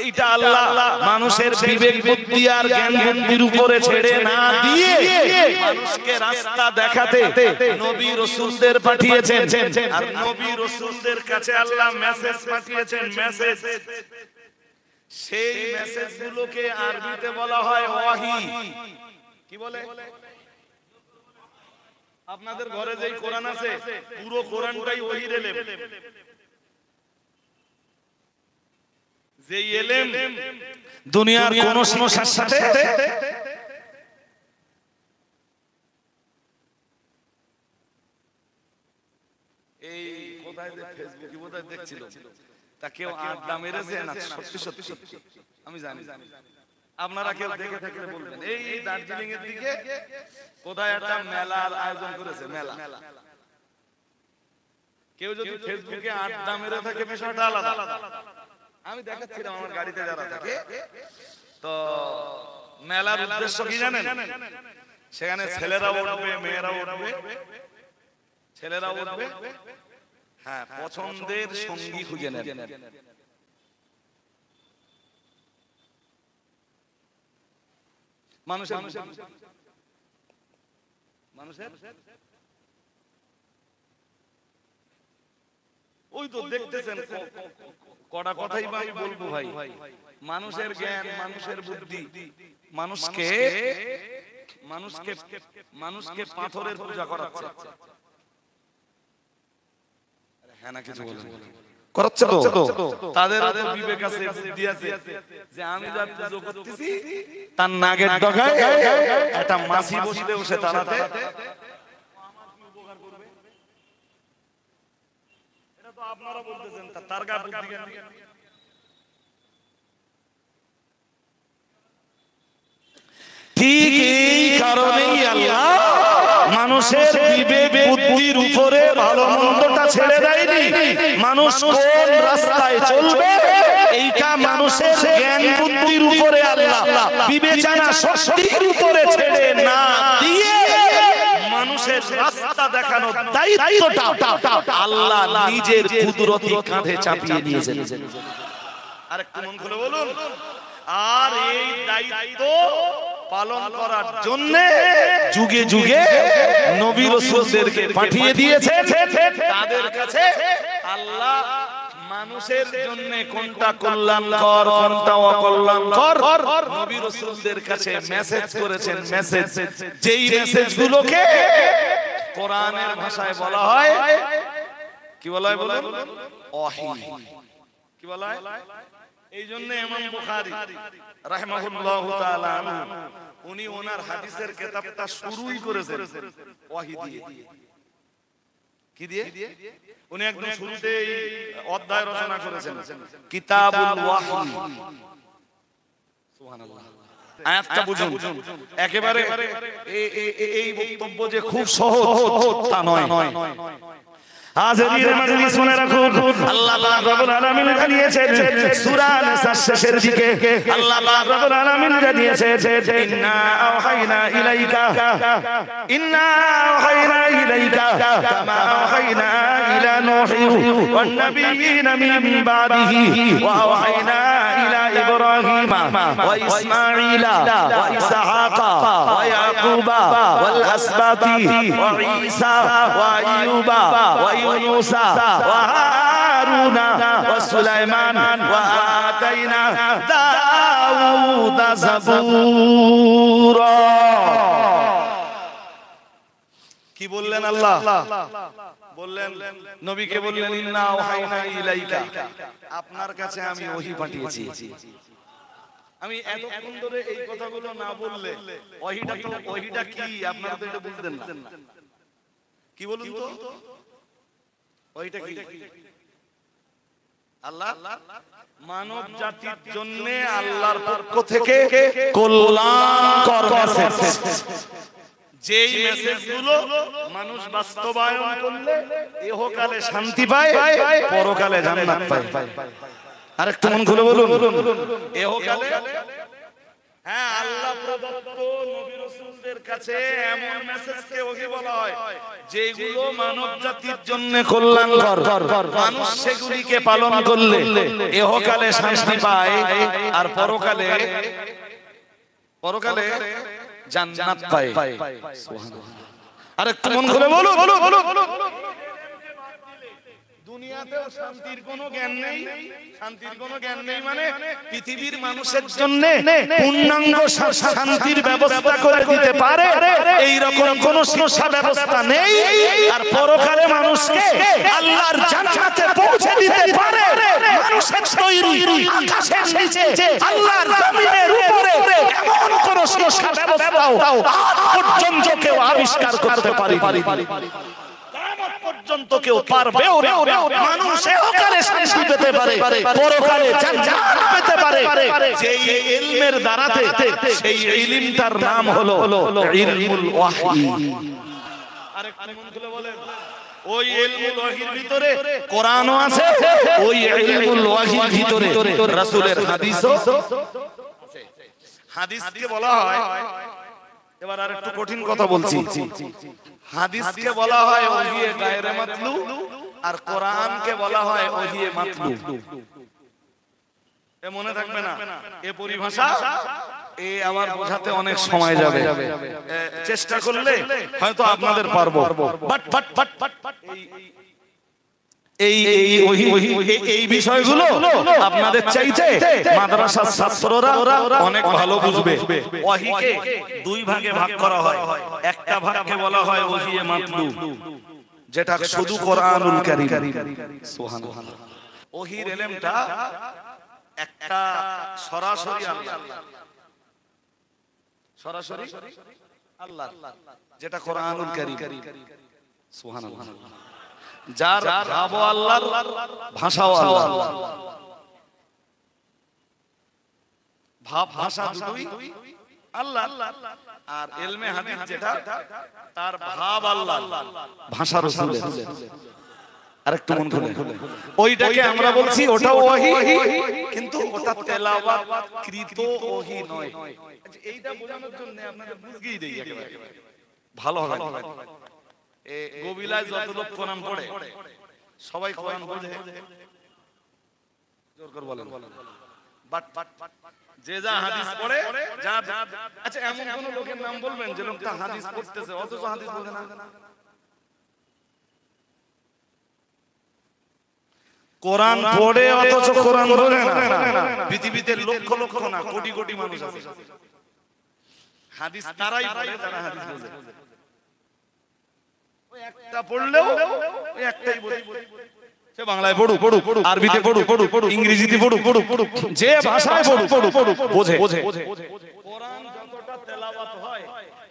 এইটা আল্লাহ মানুষের বিবেক বুদ্ধি আর জ্ঞান বুদ্ধির উপরে ছেড়ে না দিয়ে মানুষকে রাস্তা দেখাতে নবী রাসূলদের পাঠিয়েছেন আর নবী রাসূলদের কাছে আল্লাহ মেসেজ পাঠিয়েছেন মেসেজ সেই মেসেজগুলোকে আরবিতে বলা হয় ওয়াহি কি বলে আপনাদের ঘরে যেই কোরআন আছে পুরো কোরআনটাই ওহীর ইলম যেই ইলম দুনিয়ার কোন সমস্যার সাথে এই কোথায় যে ফেসবুকে কোথায় দেখছিল তা কেউ আড্ডা মেরেছে না সত্যি সত্যি আমি জানি আপনারা কেউ দেখে থাকলে বলবেন এই দার্জিলিং এর দিকে কোথায় একটা মেলার আয়োজন করেছে মেলা কেউ যদি ফেসবুকে আড্ডা মেরে থাকে বিষয়টা আলাদা আমি দেখাচ্ছিলাম আমার গাড়িতে যারা থাকে তো মেলার উদ্দেশ্য কি জানেন সেখানে ছেলেরা উঠবে মেয়েরা উঠবে ছেলেরা উঠবে হ্যাঁ পছন্দের সঙ্গী খুঁজে নেন মানুষের ওই তো দেখতেছেন কড়া কথাই আমি বলবো ভাই মানুষের জ্ঞান মানুষের বুদ্ধি মানুষকে মানুষকে মানুষকে পাথরের পূজা করাচ্ছে হ্যাঁ না কিছু বলেন করাচ্ছে তো তাদের বিবেক আছে বুদ্ধি আছে যে আমি যা পুজো করতেছি তার নাগের ডগায় একটা মাছি বসলে বসে তারাতে এটা তো আপনারা বলতেছেন তার গা বুদ্ধি জ্ঞান ঠিক এই কারণেই আল্লাহ মানুষের বিবেক বুদ্ধির উপরে ভালো মন্দটা ছেড়ে দেয়নি মানুষ কোন রাস্তায় চলবে এইটা মানুষের জ্ঞান বুদ্ধির উপরে আল্লাহ বিবেচনা শক্তির উপরে ছেড়ে না দিয়ে মানুষের রাস্তা দেখানোর দায়িত্বটা আল্লাহ নিজের কুদরতি কাঁধে চাপিয়ে নিয়েছেন আরেকটু মন খুলে বলুন আর এই দায়িত্ব পালন করার জন্য যুগে যুগে নবী রাসূলদেরকে পাঠিয়ে দিয়েছেন তাদের কাছে আল্লাহ মানুষের জন্য কোনটা কল্যাণকর কোনটা অকল্যাণকর নবী রাসূলদের কাছে মেসেজ করেছেন মেসেজ যেই মেসেজগুলোকে কোরআনের ভাষায় বলা হয় কি বলা হয় বলেন ওহী কি বলা হয় এই জন্য ইমাম বুখারী রাহিমাহুল্লাহু তাআলা উনি ওনার হাদিসের কিতাবটা শুরুই করেছেন ওহী দিয়ে কি দিয়ে উনি একদম শুরুতেই অধ্যায় রচনা করেছেন কিতাবুল ওয়াহী সুবহানাল্লাহ আয়াতটা বুঝুন একেবারে এই বক্তব্য যে খুব সহজ তা নয় হাজির মজলিস শুনে রাখুন আল্লাহ পাক রব্বুল আলামিন জানিয়েছেন সূরা নিসার শেষের দিকে আল্লাহ পাক রব্বুল আলামিন জানিয়েছেন ইন্না আওহাইনা ইলাইকা কামা আওহাইনা ইলা নূহি ওয়ান নাবিয়িনা মিন বাদিহি ওয়া আওহাইনা ইলা ইব্রাহিমা ওয়া ইসমাঈলা ওয়া ইসহাকা ওয়া ইয়াকুবা ওয়াল আসবাতি ওয়া ঈসা ওয়া আইয়ুবা ওয়া موسى وهارون وسليمان وآتينا داود زبورا কি বললেন আল্লাহ বললেন নবীকে বললেন ইন্না ওয়াহাইনা ইলাইকা আপনার কাছে আমি ওহী পাঠিয়েছি আমি এতক্ষণ ধরে এই কথাগুলো না বললে ওহীটা কি আপনারা তো এটা বুঝতেন না কি বলুন তো ওইটা কি আল্লাহ মানব জাতির জন্য আল্লাহর পক্ষ থেকে কল্যাণকর মেসেজ যেই মেসেজগুলো মানুষ বাস্তবায়ন করলে ইহকালে শান্তি পায় পরকালে জান্নাত পায় আরেকটু মন খুলে বলুন ইহকালে হ্যাঁ আল্লাহ প্রদত্ত নবী রাসূলদের কাছে এমন মেসেজকে ওহী বলা হয় যেগুলো মানব জাতির জন্য কল্যাণকর মানুষ সেগুলিকে পালন করলে ইহকালে শান্তি পায় আর পরকালে জান্নাত পায়। সুবহানাল্লাহ। আরেকটু মন খুলে বলো। দুনিয়াতেও শান্তির কোনো জ্ঞান নেই, শান্তির কোনো জ্ঞান নেই মানে পৃথিবীর মানুষের জন্য পূর্ণাঙ্গ শান্তির ব্যবস্থা করে দিতে পারে এই রকম কোন শিক্ষা ব্যবস্থা নেই। আর পরকালে মানুষকে আল্লাহর জান্নাতে পৌঁছে দিতে পারে মানুষের তৈরি আকাশের নিচে আল্লাহর জমিনের উপরে এমন কোন শিক্ষা ব্যবস্থাও আজ পর্যন্ত কেউ আবিষ্কার করতে পারেনি। পর্যন্ত কেউ পারবেও না। মানুষ এহকালে শান্তি পেতে পারে, পরকালে জান্নাত পেতে পারে যেই ইলমের দ্বারাতে। সেই ইলমটার নাম হলো ইলমুল ওয়াহী। আরেকটু মন খুলে বলেন, ওই ইলমুল ওয়াহীর ভিতরে কোরআনও আছে, ওই ইলমুল ওয়াহীর ভিতরে রাসূলের হাদিসও আছে। হাদিসকে বলা হয়, এবার আর একটু কঠিন কথা বলছি, হাদিসকে বলা হয় ওহিয়ে গায়রে মাতলু, আর কোরআনকে বলা হয় ওহিয়ে মাতলু। এ মনে থাকবে না, এ পরিভাষা এ আমার বোঝাতে অনেক সময় যাবে, চেষ্টা করলে হয়তো আপনাদের পারবো। এই বিষয়গুলো আপনাদের চাইতে মাদ্রাসার ছাত্ররা অনেক ভালো বুঝবে। ওয়াহীকে দুই ভাগে ভাগ করা হয়। একটা ভাগকে বলা হয় ওহিয়ে মাতলু, যেটা শুধু কোরআনুল কারীম। সুবহানাল্লাহ। ওহীর ইলমটা একটা সরাসরি আল্লাহ, সরাসরি আল্লাহ, যেটা কোরআনুল কারীম। সুবহানাল্লাহ। যার ভাবও আল্লাহর, ভাষাও আল্লাহর। ভাব ভাষা দুটোই আল্লাহ। আর ইলমে হাদিস যেটা, তার ভাব আল্লাহ, ভাষা রাসূলের। আরেকটু মন খুলে, ওইটাকে আমরা বলছি ওটাও ওহী, কিন্তু ওটা তেলাওয়াত কৃত ওহী নয়। এইটা বোঝানোর জন্য আপনাদের বুঝিয়ে দেই একেবারে, ভালো হবে। গোবিলায় যত লোক কোরআন পড়ে সবাই কোরআন বোঝে, জোর করে বলেন। বাট যে যা হাদিস পড়ে, যা আচ্ছা এমন কোন লোকের নাম বলবেন যে লোকটা হাদিস পড়তেছে অথচ হাদিস বোঝে না? কোরআন পড়ে অথচ কোরআন বোঝে না। পৃথিবীতে লক্ষ লক্ষ না কোটি কোটি মানুষ আছে হাদিস তারাই পড়ে যারা হাদিস বোঝে। একটা পড়লেও ওই একটাই বোঝে, সে বাংলায় পড়ুক, আরবিতে পড়ুক, ইংরেজিতে পড়ুক, যে ভাষায় পড়ুক বোঝে। কোরআন যতটা তেলাওয়াত হয়,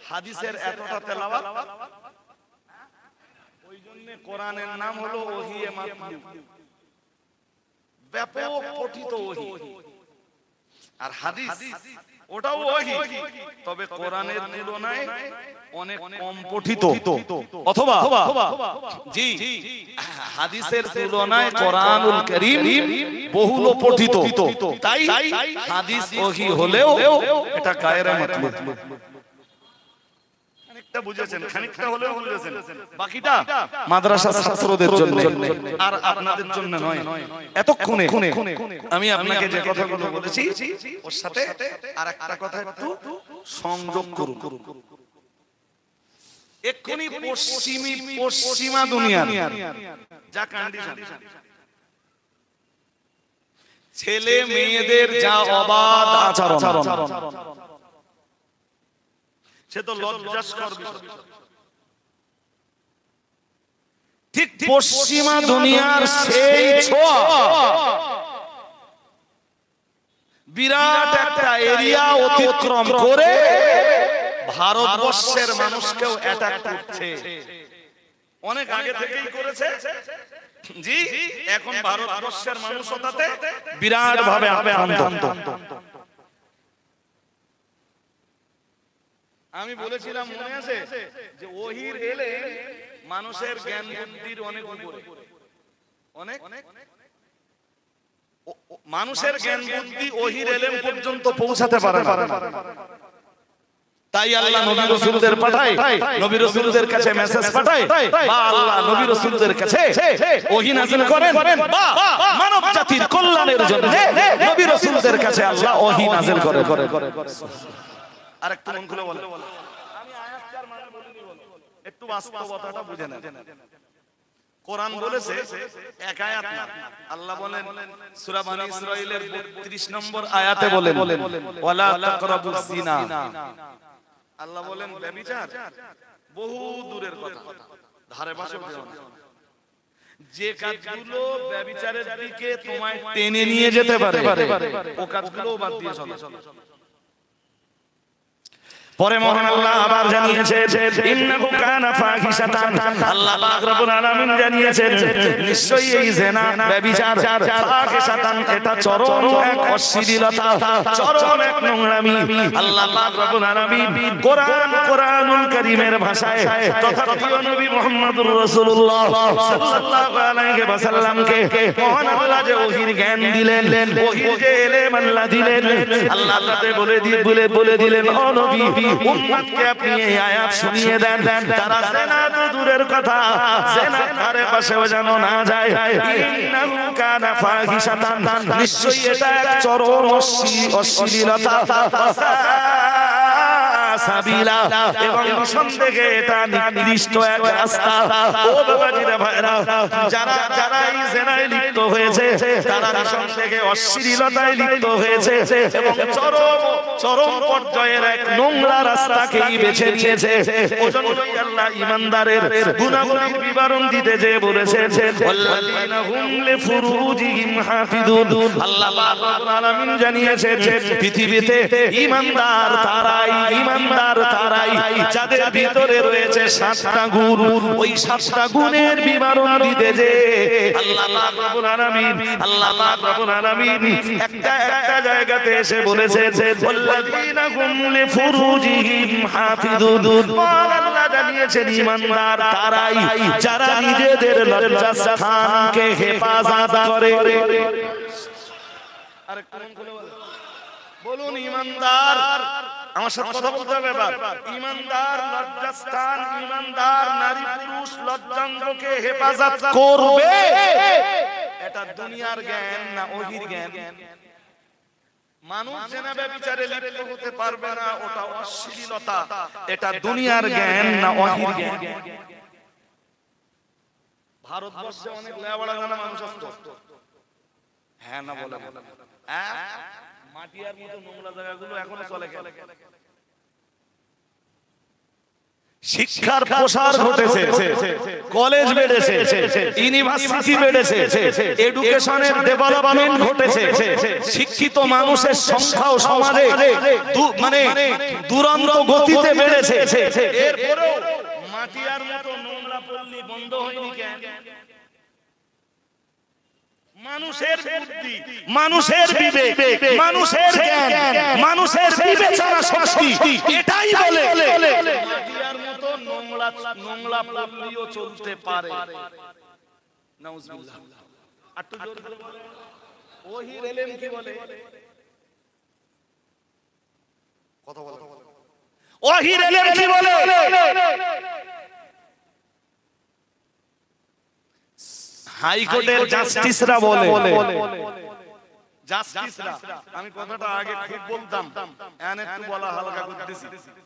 হাদিসের এতটা তেলাওয়াত। ওইজন্য কোরআনের নাম হলো ওহিয়ে মাতলু, ব্যাপক পঠিত ওহী। আর হাদিস ওটাও ওহী, তবে কোরআনের তুলনায় অনেক কম পঠিত, অথবা জি হাদিসের তুলনায় কোরআনুল কারীম বহুল পঠিত। তাই হাদিস ওহী হলেও এটা গায়রে মাতলু। খানিকটা বুঝেছেন, খানিকটা হলেও বুঝেছেন। বাকিটা মাদ্রাসার ছাত্রদের জন্য আর আপনাদের জন্য নয়। এতক্ষণে আমি আপনাকে যে কথাগুলো বলেছি ওর সাথে আরেকটা কথা একটু সংযোগ করুন। এক্ষুনি পশ্চিমা দুনিয়ার যা কন্ডিশন, ছেলে মেয়েদের যা অবাধ আচরণ, সে তো লজ্জাস্কর বিষয়। ঠিক পশ্চিমা দুনিয়ার সেই ছোঁয়া বিরাট একটা এরিয়া অতিক্রম করে ভারতবর্ষের মানুষকেও অ্যাটাক করছে। অনেক আগে থেকেই করেছে জি, এখন ভারতবর্ষের মানুষ ওটাতে বিরাট ভাবে আক্রান্ত। আমি বলেছিলাম মনে আছে যে ওহীর এলে মানুষের জ্ঞান বুদ্ধির অনেক উপরে, অনেক মানুষের জ্ঞান বুদ্ধি ওহীর এলেম পর্যন্ত পৌঁছাতে পারে না। তাই আল্লাহ নবী রাসূলদের পাঠায়, নবী রাসূলদের কাছে মেসেজ পাঠায়, বা আল্লাহ নবী রাসূলদের কাছে ওহী নাযিল করেন, বা মানব জাতির কল্যাণের জন্য নবী রাসূলদের কাছে আল্লাহ ওহী নাযিল করেন। আর একটু মন খুলে বলেন। আমি আয়াতটার মানে বলিনি, বলো একটু বাস্তবতাটা বুঝে নেন। কোরআন বলেছে এক আয়াত না, আল্লাহ বলেন সূরা বনী ইসরাঈলের 32 নম্বর আয়াতে বলেন ওয়ালা তাকরাবুজ জিনা। আল্লাহ বলেন ব্যভিচার বহু দূরের কথা, ধারে পাশে যেও না। যে কাজগুলো ব্যভিচারের দিকে তোমায় টেনে নিয়ে যেতে পারে ও কাজগুলো বাদ দিয়ে চলো। পরে মহান আল্লাহ আবার জানিয়েছেন ইন্নাহু কানা ফাহিশাতান, আল্লাহ পাক রব্বুল আলামিন জানিয়েছেন নিশ্চয়ই এই জিনা ব্যভিচার ফাহিশাতান, এটা চরম এক অশ্লীলতা, চরম এক নোংরামি। আল্লাহ পাক রব্বুল আলামিন কোরআনুল কারীমের ভাষায় তথা প্রিয় নবী মুহাম্মদুর রাসূলুল্লাহ সাল্লাল্লাহু আলাইহি ওয়াসাল্লামকে মহান আল্লাহ যে ওহীর জ্ঞান দিলেন, ওহীর যে ইলম আল্লাহ দিলেন, আল্লাহ তাতে বলে দিলেন ও নবী উম্মতকে আপনি এই আয়াত শুনিয়ে দেন, তারা জিনা তো দূরের কথা, জিনার ধারে পাশেও যেন না যায়। ইন্নাহু কানা ফাহিশাতান, নিশ্চয়ই এটা এক চরম অশ্লীলতা, সাবিলা, এবং নিঃসন্দেহে এটা নিকৃষ্ট এক রাস্তা। ও বাবাজিরা ভাইরা, যারা এই জিনায় লিপ্ত হয়েছে তারা নিঃসন্দেহে অশ্লীলতায় লিপ্ত হয়েছে এবং চরম পর্যায়ের এক নোংরা রাস্তাকেই বেছে নিয়েছে। ওজন্যই আল্লাহ ঈমানদারের গুনাহগুলির বিবরণ দিতে যে বলেছেন ওয়াল্লাযীনা হুম লিফুরুজিহিম হাফিজুন, আল্লাহ পাক রব্বুল আলামিন জানিয়েছেন পৃথিবীতে ঈমানদার তারাই যাদের ভিতরে রয়েছে 7টা গুণ। ওই 7টা গুণের বিবরণ দিতে যে আল্লাহ পাক রব্বুল আলামিন একটা জায়গাতে এসে বলেছেন ওয়াল্লাযীনা হুম লিফুরুজিহিম হাফিজুন, আল্লাহ জানিয়েছেন ঈমানদার তারাই যারা নিজেদের লজ্জাস্থানকে হেফাজত করে। আরে কোন বলুন ঈমানদার, আমার সাথে কথা বলতে হবে এবার। ঈমানদার লজ্জাস্থান, ঈমানদার নারী পুরুষ লজ্জাঙ্গকে হেফাজত করবে, এটা দুনিয়ার জ্ঞান না ওহীর জ্ঞান। মানুষ জিনা ব্যভিচারে লিপ্ত হতে পারবে না, ওটা অশ্লীলতা, এটা দুনিয়ার জ্ঞান না ওহীর জ্ঞান। ভারতবর্ষে অনেক লেবাড়া জানা মানুষ আছে, হ্যাঁ না বলে হ্যাঁ, মাটিয়ার মতো নোংরা জায়গাগুলো এখনো চলে গেল। শিক্ষার প্রসার ঘটেছে, কলেজ বেড়েছে, ইউনিভার্সিটি বেড়েছে, এডুকেশনের ডেভেলপমেন্ট ঘটেছে, শিক্ষিত মানুষের সংখ্যাও সমাজে মানে দুরন্ত গতিতে বেড়েছে। এরপরেও মাটিয়ার মতো নোংরা পল্লী বন্ধ হয়নি কেন? মানুষের বুদ্ধি, মানুষের বিবেক, মানুষের জ্ঞান, মানুষের বিবেচনা শক্তি এটাই বলে মাটিয়ার মতো নোংরা পল্লীও চলতে পারে। নাউজুবিল্লাহ। একটু জোর করে বলে ওহীর ইলম কি বলে? কথা বলো, ওহীর ইলম কি বলে? হাইকোর্টের জাস্টিসরা বলে, জাস্টিসরা, আমি কথাটা আগে খুব বলতাম, এখন একটু বলা হালকা করতেছি,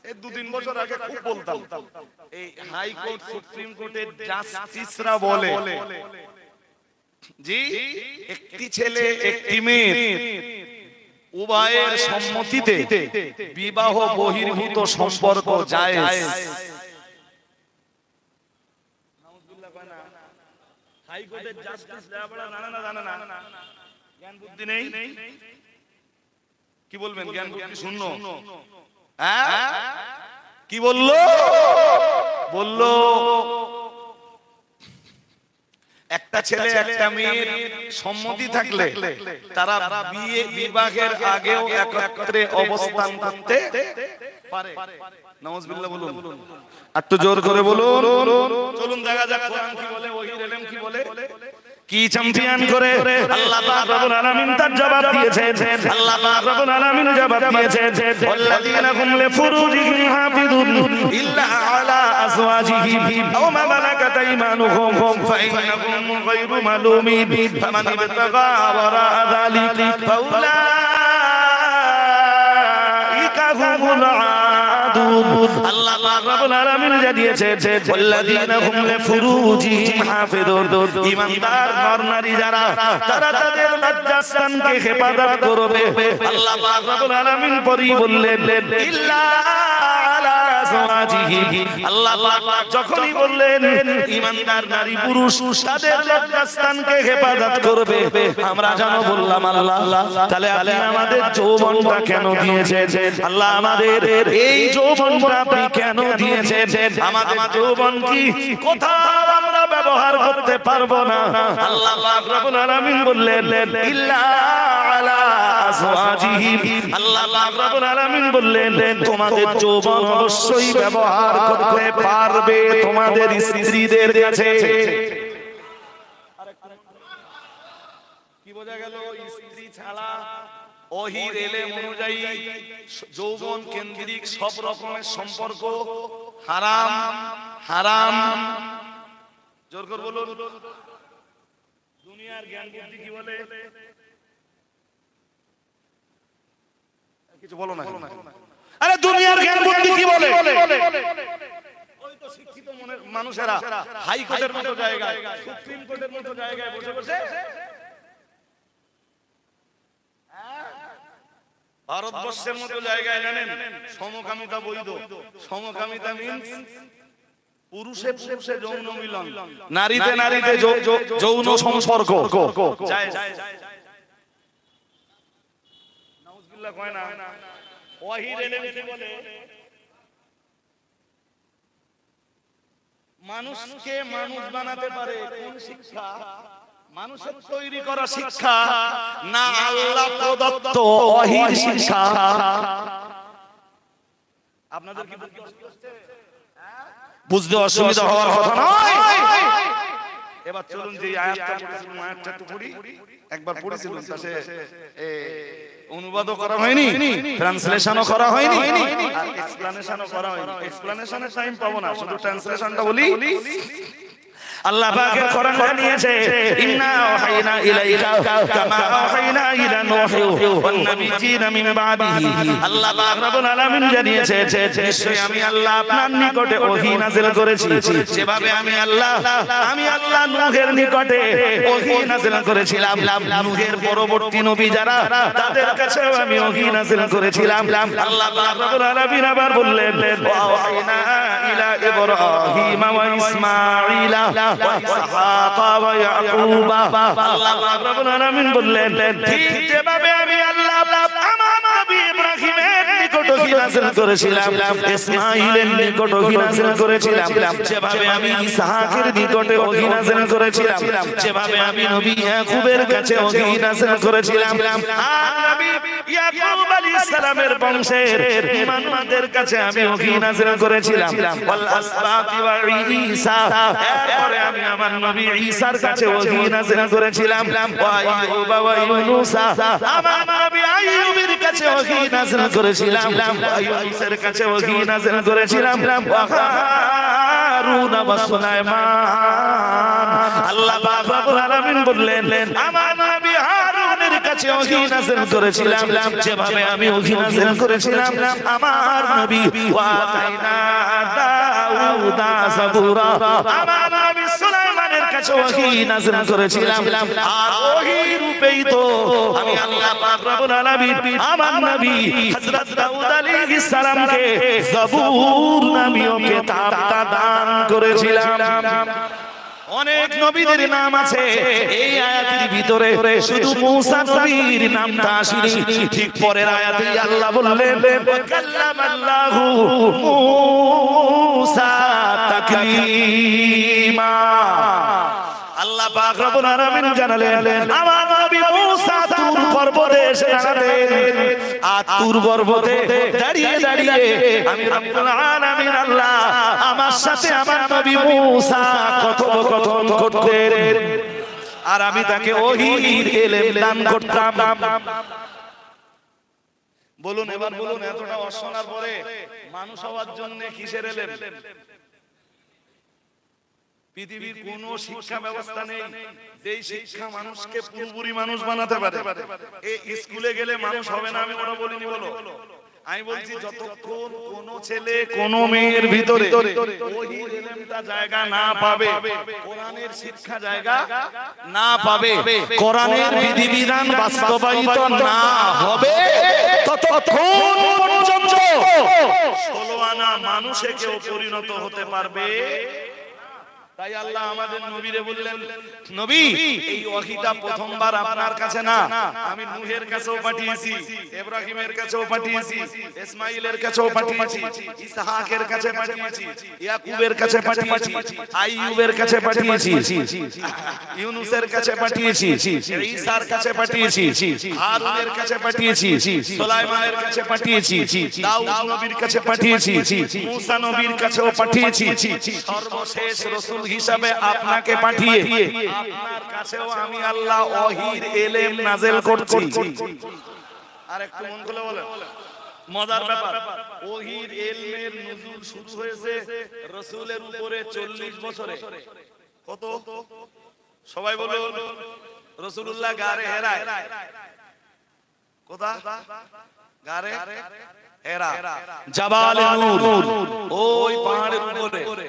এই 2-3 বছর আগে খুব বলতাম। এই হাইকোর্ট সুপ্রিম কোর্টের জাস্টিসরা বলে জি একটি ছেলে একটি মেয়ে উভয়ের সম্মতিতে বিবাহ বহির্ভূত সম্পর্ক জায়েজ। হাইকোর্টের জাস্টিস লেবাড়া জানে না, জ্ঞান বুদ্ধি নেই। কি বলবেন? জ্ঞান বুদ্ধি শূন্য। হ্যাঁ কি বললো একটা ছেলে একটা মেয়ের সম্মতি থাকলে তারা বিবাহের আগেও একত্রে অবস্থান করতে পারে। নাউজুবিল্লাহ বলুন, একটু জোর করে বলুন। চলুন দেখা যাক কোরআন কি বলে, ওহীর ইলম কি বলে, কি চ্যাম্পিয়ন করে আল্লাহ পাক রব্বুল আলামিন তার জবাব দিয়েছেন। আল্লাহ পাক রব্বুল আলামিন জবাব দিয়েছেন ওয়াল্লাযীনা হুম লিফুরুজিহিম হাফিজুন ইল্লা আলা আজওয়াজিহিম আও মা মালাকাত আইমানুহুম ফাইন্নাহুম গায়রু মালুমিন ফামান ইবতাগা ওয়ারা যালিকা ফাউলাইকা হুমুল আল্লাহ পাক রব্বুল আলামিন জানিয়েছেন ওয়াল্লাযীনা হুম লিফুরুজিহিম হাফিযুন, ঈমানদার নর নারী যারা তারা তাদের লজ্জাস্থানকে হেফাজত করবে। আল্লাহ পাক রব্বুল আলামিন পরেই বললেন ইল্লা আলা আজওয়াজিহিম। আল্লাহ পাক যখনই বললেন ঈমানদার নারী পুরুষ তাদের লজ্জাস্থানকে হেফাজত করবে, আমরা যেন বললাম আল্লাহ তাহলে আপনি আমাদের যৌবনটা কেন দিয়েছেন? আল্লাহ আমাদের এই যৌবনটা আপনি কেন দিয়েছেন? আমাদের যৌবন কি কোথাও আমরা ব্যবহার করতে পারবো না? আল্লাহ পাক রব্বুল আলামিন বললেন ইল্লা আলা আজওয়াজিহিম। আল্লাহ পাক রব্বুল আলামিন বললেন তোমাদের যৌবন অবশ্যই ব্যবহার করতে পারবে তোমাদের স্ত্রীদের কাছে। কি বোঝা গেল? স্ত্রী ছাড়া ওহীর এলেম অনুযায়ী যৌবন কেন্দ্রিক সব রকমের সম্পর্ক হারাম হারাম। জোর করে বলুন। দুনিয়ার জ্ঞান বুদ্ধি কি বলে? কিছু বলো না। আরে দুনিয়ার জ্ঞান বুদ্ধি কি বলে? ওই তো শিক্ষিত মানুষেরা হাইকোর্টের মতো জায়গায়, সুপ্রিম কোর্টের মতো জায়গায় বসে বসে ভারতবর্ষের মতো জায়গায় জানেন সমকামিতা বৈধ। সমকামিতা মিন্স পুরুষে পুরুষে যৌন মিলন, নারীতে নারীতে যৌন সম্পর্ক। নাউজুবিল্লাহ কয় না। ওয়াহির এলেম কি বলে? মানুষকে মানুষ বানাতে পারে কোন শিক্ষা? মানুষের তৈরি করা শিক্ষা না আল্লাহ প্রদত্ত ওহীর শিক্ষা? আপনাদের কি বুঝতে অসুবিধা হওয়ার কথা নয়। এবার চলুন যে আয়াতটা পড়েছিলাম আয়াতটা একটু পড়ি। একবার পড়েছিলাম তাতে অনুবাদও করা হয়নি, ট্রান্সলেশনও করা হয়নি, আর এক্সপ্লানেশনও করা হয়নি। এক্সপ্লানেশনের টাইম পাবো না, শুধু ট্রান্সলেশনটা বলি। আল্লাহ পাকের কোরআন জানিয়েছে ইন্না ওয়াহাইনা ইলাইকা কামা ওয়াহাইনা ইলা নূহ ওয়ান নাবিয়্যিনা মিন বাদিহি। আল্লাহ পাক রব্বুল আলামিন জানিয়েছে নিশ্চয়ই আমি আল্লাহ আপনার নিকটে ওহী নাযিল করেছি যেভাবে আমি আল্লাহ নূহের নিকটে ওহী নাযিল করেছিলাম। নূহের পরবর্তী নবী যারা তাদের কাছেও আমি ওহী নাযিল করেছিলাম। আল্লাহ পাক রব্বুল আলামিন আবার বললেন ওয়াহাইনা ইলা ইব্রাহিম ওয়া ইসমাঈলা ঠিক যেভাবে আমি আল্লাহ আমার নবী ইব্রাহিমের নিকট ওহী নাযিল করেছিলাম, ইসমাঈলের নিকট ওহী নাযিল করেছিলাম, যেভাবে আমি ইসহাকের নিকটে ওহী নাযিল করেছিলাম, যেভাবে আমি নবী ইয়াকুবের কাছে ওহী নাযিল করেছিলাম, আর নবী ইয়াকুব আলাইহিস সালামের বংশের মানুষদের কাছে আমি ওহী নাযিল করেছিলাম। ওয়াল আসবাতি ওয়া ঈসা, এরপরে আমি আমার নবী ঈসার কাছে ওহী নাযিল করেছিলাম। ওয়া আইয়ুব ওয়া ইউনুস, আমার নবী আইয়ুবের কাছে ওহী নাযিল করেছিলাম। ইউনুসের কাছে ওহী নাযিল করেছিলাম। ওয়া হারুন ওয়া সুলাইমান। আল্লাহ পাক রব্বুল আলামিন বললেন আমার নবী হারুনের কাছে ওহী নাযিল করেছিলাম, যেভাবে আমি ওহী নাযিল করেছিলাম আমার নবী। ওয়া তাইনা দাউদা যাবুরা, আমার নবী সুলাইমানের কাছে ওহী নাযিল করেছিলাম। আর ওহী রূপেই তো আমি আল্লাহ পাক রব্বুল আলামিন আমার নবী হযরত দাউদ আলাইহিস সালামকে যাবুর নামীয় কিতাবটা দান করেছিলাম। অনেক নবীদের নাম আছে এই আয়াতের ভিতরে, শুধু মূসা নবীর নামটা আসেনি। ঠিক পরের আয়াতেই আল্লাহ বললেন কাল্লামাল্লাহু মূসা তাকলিমা। আল্লাহ পাক রব্বুল আলামিন জানালেন আমার নবী মূসা তুর পর্বতে এসে দাঁড়াতেন, আর তুর পর্বতে দাঁড়িয়ে দাঁড়িয়ে আমি রব্বুল আলামিন আল্লাহ আমার সাথে আমার নবী মূসা কথোপকথন করতেন, আর আমি তাকে ওহীর ইলম দান করতাম। বলুন এবার বলুন, এতটা অশোনার পরে মানুষ হওয়ার জন্য কিসের ইলম? পৃথিবীর কোন শিক্ষা ব্যবস্থা নেই যেই শিক্ষা মানুষকে পুরোপুরি মানুষ বানাতে পারে। এই স্কুলে গেলে মানুষ হবে না আমি ওটা বলিনি, বলো আমি বলছি যতক্ষণ কোন ছেলে কোন মেয়ের ভিতরে ওহীর ইলমটা জায়গা না পাবে, কোরআনের শিক্ষা জায়গা না পাবে, কোরআনের বিধিবিধান বাস্তবায়িত না হবে, ততক্ষণ পর্যন্ত 16 আনা মানুষে কেউ পরিণত হতে পারবে। তাই আল্লাহ আমাদের নবীরে বললেন, নবী এই ওহীটা প্রথমবার আপনার কাছে না, আমি নূহের কাছেও পাঠিয়েছি, ইব্রাহিমের কাছেও পাঠিয়েছি, ইসমাঈলের কাছেও পাঠিয়েছি, ইসহাকের কাছে পাঠিয়েছি, ইয়াকুবের কাছে পাঠিয়েছি, আইয়ুবের কাছে পাঠিয়েছি, ইউনূসের কাছে পাঠিয়েছি, ঈসার কাছে পাঠিয়েছি, হারুনের কাছে পাঠিয়েছি, সুলাইমানের কাছে পাঠিয়েছি, দাউদ নবীর কাছে পাঠিয়েছি, মূসা নবীর কাছেও পাঠিয়েছি, সর্বশেষ রাসূল হিসাবে আপনাকে পাঠিয়ে আপনার কাছেও আমি আল্লাহ ওহীর ইলম নাযিল করছি। আর একটু মন খুলে বলেন, মজার ব্যাপার, ওহীর ইলমের নুজুল শুরু হয়েছে রাসূলের উপরে 40 বছরে। কত? সবাই বলুন। রাসূলুল্লাহ গারে হেরায়, কোথা? গারে হেরা, জাবালে নূর, ওই পাহাড়ের উপরে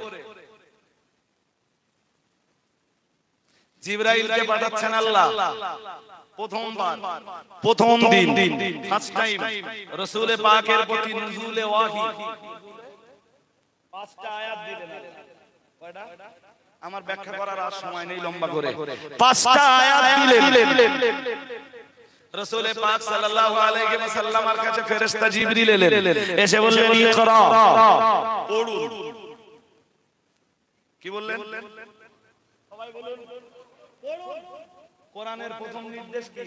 জিবরাইলকে পাঠাচ্ছেন আল্লাহ প্রথমবার, প্রথম দিন, ফার্স্ট টাইম রাসূল পাকের প্রতি নুজুলে ওহী। 5টা আয়াত দিলেন। কয়টা? আমার ব্যাখ্যা করার আর সময় নেই লম্বা করে। 5টা আয়াত দিলেন। রাসূল পাক সাল্লাল্লাহু আলাইহি ওয়াসাল্লামের কাছে ফেরেশতা জিবরিল এলেন, এসে বললেন ইকরা, পড়ুন। কি বললেন? সবাই বলুন, কোরআনের প্রথম নির্দেশ কি?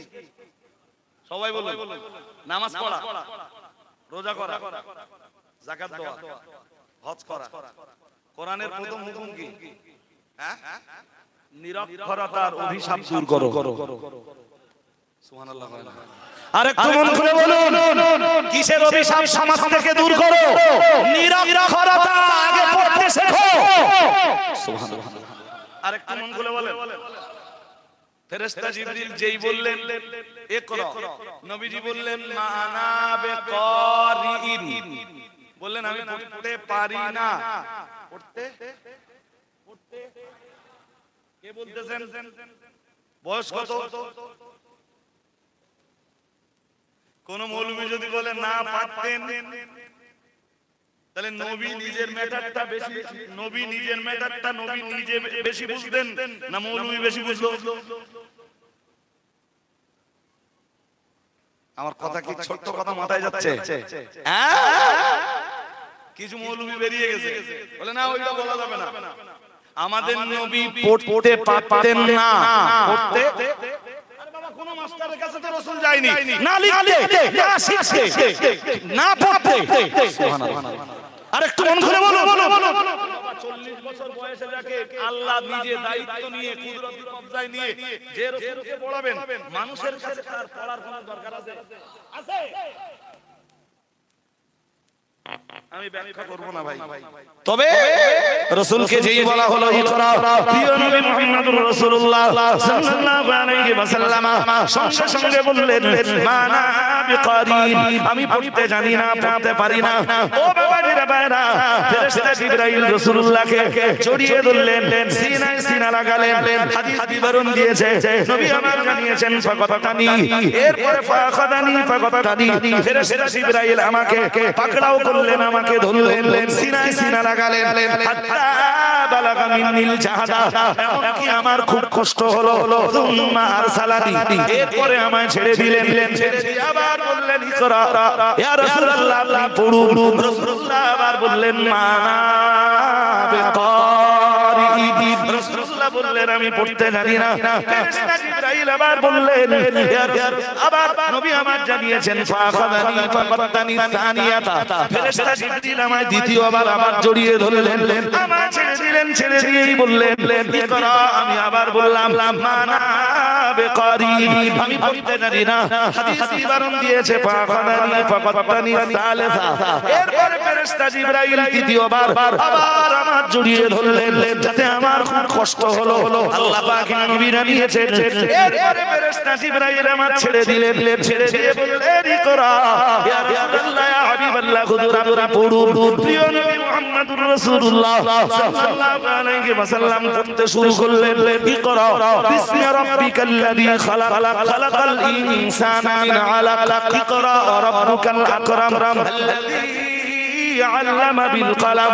সবাই বলুন। নামাজ পড়া, রোজা করা, যাকাত দেওয়া, হজ করা। কোরআনের প্রথম হুকুম কি? হ্যাঁ, নিরক্ষরতার অভিশাপ দূর করো। সুবহানাল্লাহ। আরেকটু মন খুলে বলুন, কিসের অভিশাপ সমাজ থেকে দূর করো? নিরক্ষরতা আগে পড়তে শেখো। সুবহানাল্লাহ। আরেকটু মন খুলে বলেন, ফেরেশতা জিবরিল যেই বললেন ইকরা, নবীজি বললেন মা আনা বিকারিন, বললেন আমি পড়তে পারি না। পড়তে কে বলতেছেন? বয়স কত? কোন মৌলবী যদি বলে না পারতেন, তাহলে নবী নিজের ম্যাটারটা বেশি, নবী নিজের ম্যাটারটা নবী নিজে বেশি বুঝতেন না মৌলবী বেশি বুঝলো? আমার কথা কি ছোট্ট কথা মাথায় যাচ্ছে? কিছু মৌলবী বেরিয়ে গেছে, বলে না ওইটা বলা যাবে না। আমাদের নবী পড়তে পারতেন না। পড়তে, আরে বাবা কোন মাস্টারের কাছে তো রাসূল যায়নি, না লিখতে, না শিখতে, না পড়তে। সুবহানাল্লাহ। আরেকটু মন খুলে বলো। 40 বছর বয়সে যাকে আল্লাহ নিজে দায়িত্ব নিয়ে কুদরতি কবজায় নিয়ে যে রাসূলকে পড়াবেন, মানুষের কাছে তার পড়ার কোনো দরকার আছে? আছে? আমি ব্যাখ্যা করব না ভাই, তবে রাসূলকে যেই বলা হলো ইকরা, প্রিয় নবী মুহাম্মদুর রাসূলুল্লাহ সাল্লাল্লাহু আলাইহি ওয়াসাল্লাম সঙ্গে সঙ্গে বললেন মানা বিকারিন, আমি পড়তে জানি না, পড়তে পারি না। ও বাবাজিরা বাইরা, ফেরেশতা জিবরাইল রাসূলুল্লাহকে জড়িয়ে ধরলেন, সিনায় সিনা লাগালেন। হাদিস বিবরণ দিয়েছে, নবী আমার জানিয়েছেন ফাকাতানি, এরপরে ফাখাদানি ফাকাতানি, ফেরেশতা জিবরাইল আমাকে পাকড়াও করলেন, আমাকে ধরলেন, সিনায় সিনা লাগালেন। হাত্তা বালাগা মিন্নিল জাহাদা, এমনকি আমার খুব কষ্ট হলো। সুম্মা আরসালানি, এরপরে আমায় ছেড়ে দিলেন। ছেড়ে দিয়ে আবার বললেন ইকরা, ইয়া রাসূলুল্লাহ আপনি পড়ুন। রাসূলুল্লাহ আবার বললেন মানা বিকারিন, রাসূলুল্লাহ বললেন আমি পড়তে জানি না। ফেরেশতা জিবরাইল আবার বললেন ইয়া রাসূল, আবার নবী আমার জানিয়েছেন ফাখাদানি ফাকাতানি সানিয়াতা, ফেরেশতা জিবরাইল আমায় দ্বিতীয়বার আবার জড়িয়ে ধরলেন, আমায় ছেড়ে দিলেন ছেড়ে দিয়েই বললেন ইকরা। আমি আবার বললাম মানা বেকারি, আমি পড়তে জানি না। হাদিস বিবরণ দিয়েছে ফাখাদানি ফাকাতানি সালেসা। এরপরে ফেরেশতা জিবরাইল দ্বিতীয়বার আবার আমার জড়িয়ে ধরলেন, যাতে আমার খুব কষ্ট হলো। আল্লাহ পাক নবীরা নিয়েছেন। এরপরে ফেরেশতা জিবরাইল আমার ছেড়ে দিলেন, ছেড়ে দিয়ে বললেন ইকরা ইয়া রাসূলুল্লাহ ইয়া হাবিবাল্লাহ, হুজুর আমরা পড়ুন। প্রিয় নবী মুহাম্মদুর রাসূলুল্লাহ সাল্লাল্লাহু আলাইহি ওয়াসাল্লাম পড়তে শুরু করলেন ইকরা বিসমি রাব্বিকাল্লাযী খালাক, খালাকাল ইনসানা মিন আলাক, ইকরা রাব্বুকাল আকরাম আল্লাযী আল্লামা বিল কলম,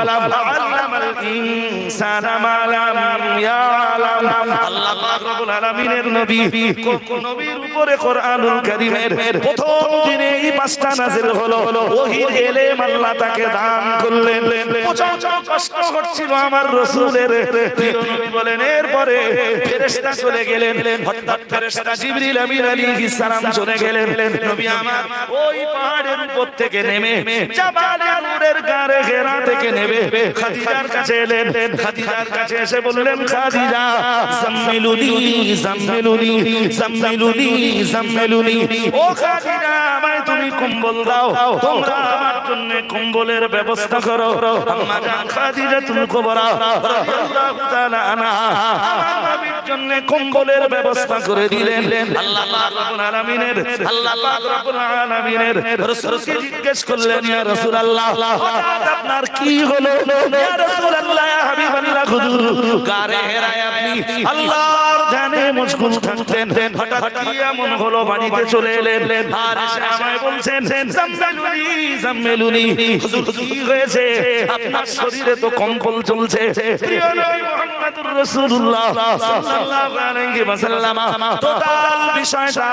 আল্লামাল ইনসানা মা লাম ইয়ালাম। আল্লাহ পাক রব্বুল আলামিনের নবী, নবীর উপরে কোরআনুল কারীমের প্রথম দিনে এই পাঁচটা নাযিল হলো। ওহীর ইলম আল্লাহ তাকে দান করলেন। প্রচন্ড কষ্ট হচ্ছিল আমার রাসূলের। প্রিয় নবী বলেন এরপরে ফেরেশতা চলে গেলেন। হঠাৎ ফেরেশতা জিবরিল আমিন আলাইহিস সালাম চলে গেলেন। নবী আমার ওই পাহাড়ের উপর থেকে নেমে জাবালে নূরের গারে ঘেরা থেকে নেমে খাদিজার কাছে এলেন। খাদিজার কাছে এসে বললেন খাদিজা জাম্মিলুনি জাম্মিলুনি জাম্মিলুনি জাম্মিলুনি, ও খাদিজা আমায় তুমি কম্বল দাও, তোমরা আমার জন্য কম্বলের ব্যবস্থা করো। আম্মা জান খাদিজাতুল কুবরা রাদিয়াল্লাহু তাআলা আনহা আমার নবীর জন্য কম্বলের ব্যবস্থা করে দিলেন। আল্লাহ পাক রব্বুল আলামিনের রাসূলকে জিজ্ঞেস করলেন ইয়া রাসূলুল্লাহ আপনার কি হলো? ইয়া রাসূলুল্লাহ ইয়া হাবিবাল্লাহ, হুজুর গারে হেরায় আপনি আল্লাহর ধ্যানে মশগুল থাকতেন, হঠাৎ কি এমন হলো বাড়িতে চলে এলেন আর এসে আমায় বলছেন জাম্মিলুনি জাম্মিলুনি, হুজুর কি হয়েছে? আপনার শরীরে তো কম্বল চলছে। প্রিয় নবী মুহাম্মদুর রাসূলুল্লাহ সাল্লাল্লাহু আলাইহি ওয়াসাল্লাম টোটাল বিষয়টা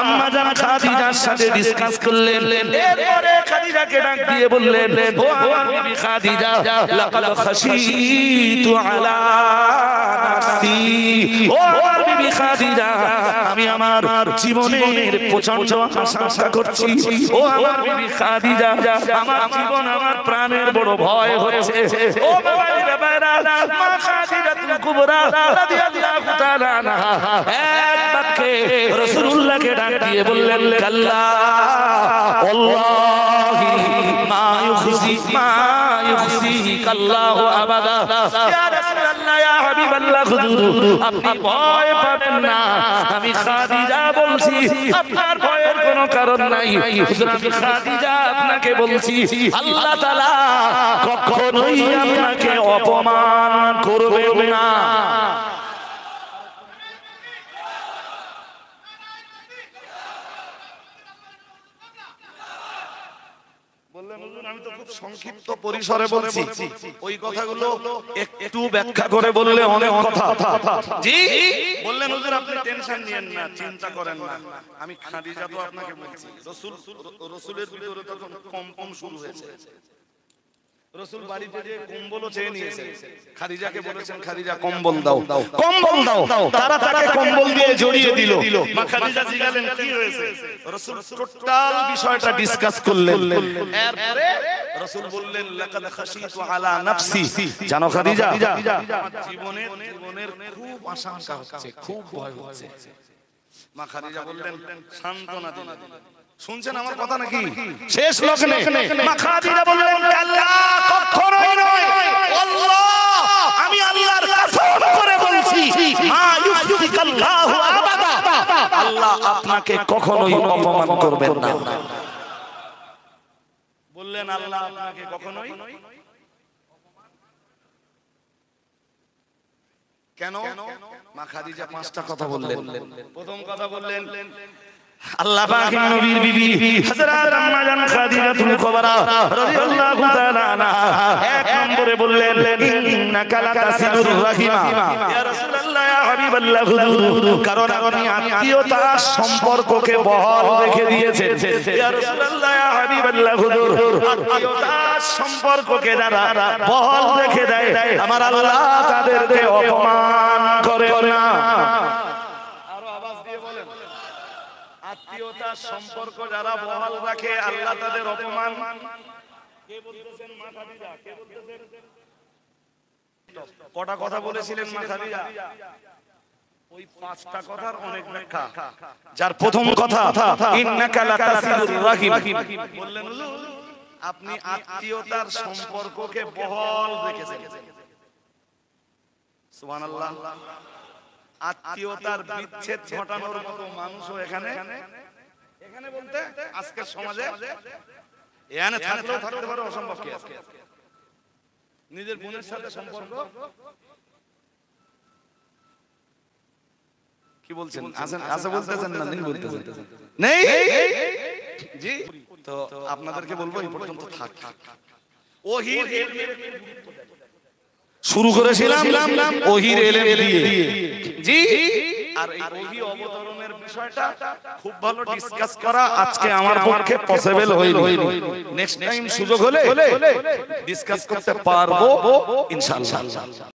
আম্মা জান খাদিজার সাথে ডিসকাস করলেন। এরপরে খাদিজাকে ডাক দিয়ে বললেন ও আমার বিবি খাদিজা, লাকাদ খাশিতু আলা নাফসি, ও আমার বিবি খাদিজা আমি আমার জীবনের প্রচন্ড আশঙ্কা করছি। ও আমার বিবি খাদিজা আমার জীবন আমার প্রাণের বড় ভয় হচ্ছে। ও বাবারা বাবারা মা খাদিজাতুল কুবরা রাদিয়াল্লাহু তাআলা আনহা এক বাক্যে রাসূলুল্লাহকে ডাক দিয়ে বললেন কাল্লা আল্লাহি মা ইউখজিকাল্লাহু আবাদা। ইয়া রাসূলুল্লাহ ইয়া হাবিবাল্লাহ, হুজুর আপনি ভয় পাবেন না, আমি খাদিজা বলছি আপনার ভয়ের কোনো কারণ নাই। হুজুর আমি খাদিজা আপনাকে বলছি আল্লাহ তাআলা কখনোই আপনাকে অপমান করবেন না। আমি তো খুব সংক্ষিপ্ত পরিসরে বলছি, ওই কথাগুলো একটু ব্যাখ্যা করে বললে অনেক কথা। জি বললেন হুজুর আপনি টেনশন নিয়েন না, চিন্তা করেন না, আমি খাদিজা তো আপনাকে বলছি। রাসূলের ভিতরে তখন কম্পন শুরু হয়েছে। রাসূল বাড়িতে যে কম্বল চেয়ে নিয়েছে, খাদিজাকে বলেছেন খাদিজা কম্বল দাও, কম্বল দাও। তারা তাকে কম্বল দিয়ে জড়িয়ে দিল। মা খাদিজা জিজ্ঞাসা কি হয়েছে? রাসূল টোটাল বিষয়টা ডিসকাস করলেন। এরপরে রাসূল বললেন লাকাদ খাশিতু আলা নাফসি, জানো খাদিজা জীবনের খুব আশঙ্কা হচ্ছে, খুব ভয় হচ্ছে। মা খাদিজা বললেন সান্ত্বনা দিলেন। শুনছেন আমার কথা নাকি? শেষ লগ্নে মা খাদিজা বললেন আল্লাহ কখনোই নয়, আল্লাহ আমি আল্লাহর কসম করে বলছি মা ইউখজিকাল্লাহু আবাদা, আল্লাহ আপনাকে কখনোই অপমান করবেন না। বললেন আল্লাহ আপনাকে কখনোই। কেন? মা খাদিজা পাঁচটা কথা বললেন। প্রথম কথা বললেন আল্লাহ পাকের নবীর বিবি হযরত আম্মা জান খাদিজাতুল কুবরা রাদিয়াল্লাহু তাআলা আনহা এক নম্বরে বললেন ইন্নাকা লাতাসিলুর রাহিমা। ইয়া রাসূলুল্লাহ ইয়া হাবিবাল্লাহ, হুজুর কারণ আপনি আত্মীয়তার সম্পর্ককে বহাল রেখে দিয়েছেন। ইয়া রাসূলুল্লাহ ইয়া হাবিবাল্লাহ, হুজুর আত্মীয়তার সম্পর্ককে যারা বহাল রেখে দেয় আমার আল্লাহ তাদেরকে অপমান করে না। আত্মীয়তার সম্পর্ক যারা বহাল রাখে আল্লাহ তাদের অপমান। কে বলতেছেন? মা খাদিজা। কে বলতেছেন? কটা কথা বলেছিলেন মা খাদিজা? ওই পাঁচটা কথার অনেক ব্যাখ্যা। যার প্রথম কথা ইন্নাকা লাতাসিলুর রাহিম, বললেন হুজুর আপনি আত্মীয়তার সম্পর্ককে বহাল রেখেছেন। সুবহানাল্লাহ। আত্মীয়তার বিচ্ছেদ ঘটানোর মতো মানুষও এখানে বলতে আজকের সমাজে এখানে থাকলেও থাকতে পারে, অসম্ভব কি আছে? নিজের বোনের সাথে সম্পর্ক কি বলছেন? আছে বলতেছেন না নেই বলতেছেন? নেই জি। তো আপনাদেরকে বলবো এই পর্যন্ত থাক। ওহীর শুরু করেছিলাম ওহীর ইলম দিয়ে জি। আর এই ওহী অবতরণের বিষয়টা খুব ভালো ডিসকাস করা আজকে আমার পক্ষে পসিবল হয়নি। নেক্সট টাইম সুযোগ হলে ডিসকাস করতে পারবো ইনশাআল্লাহ।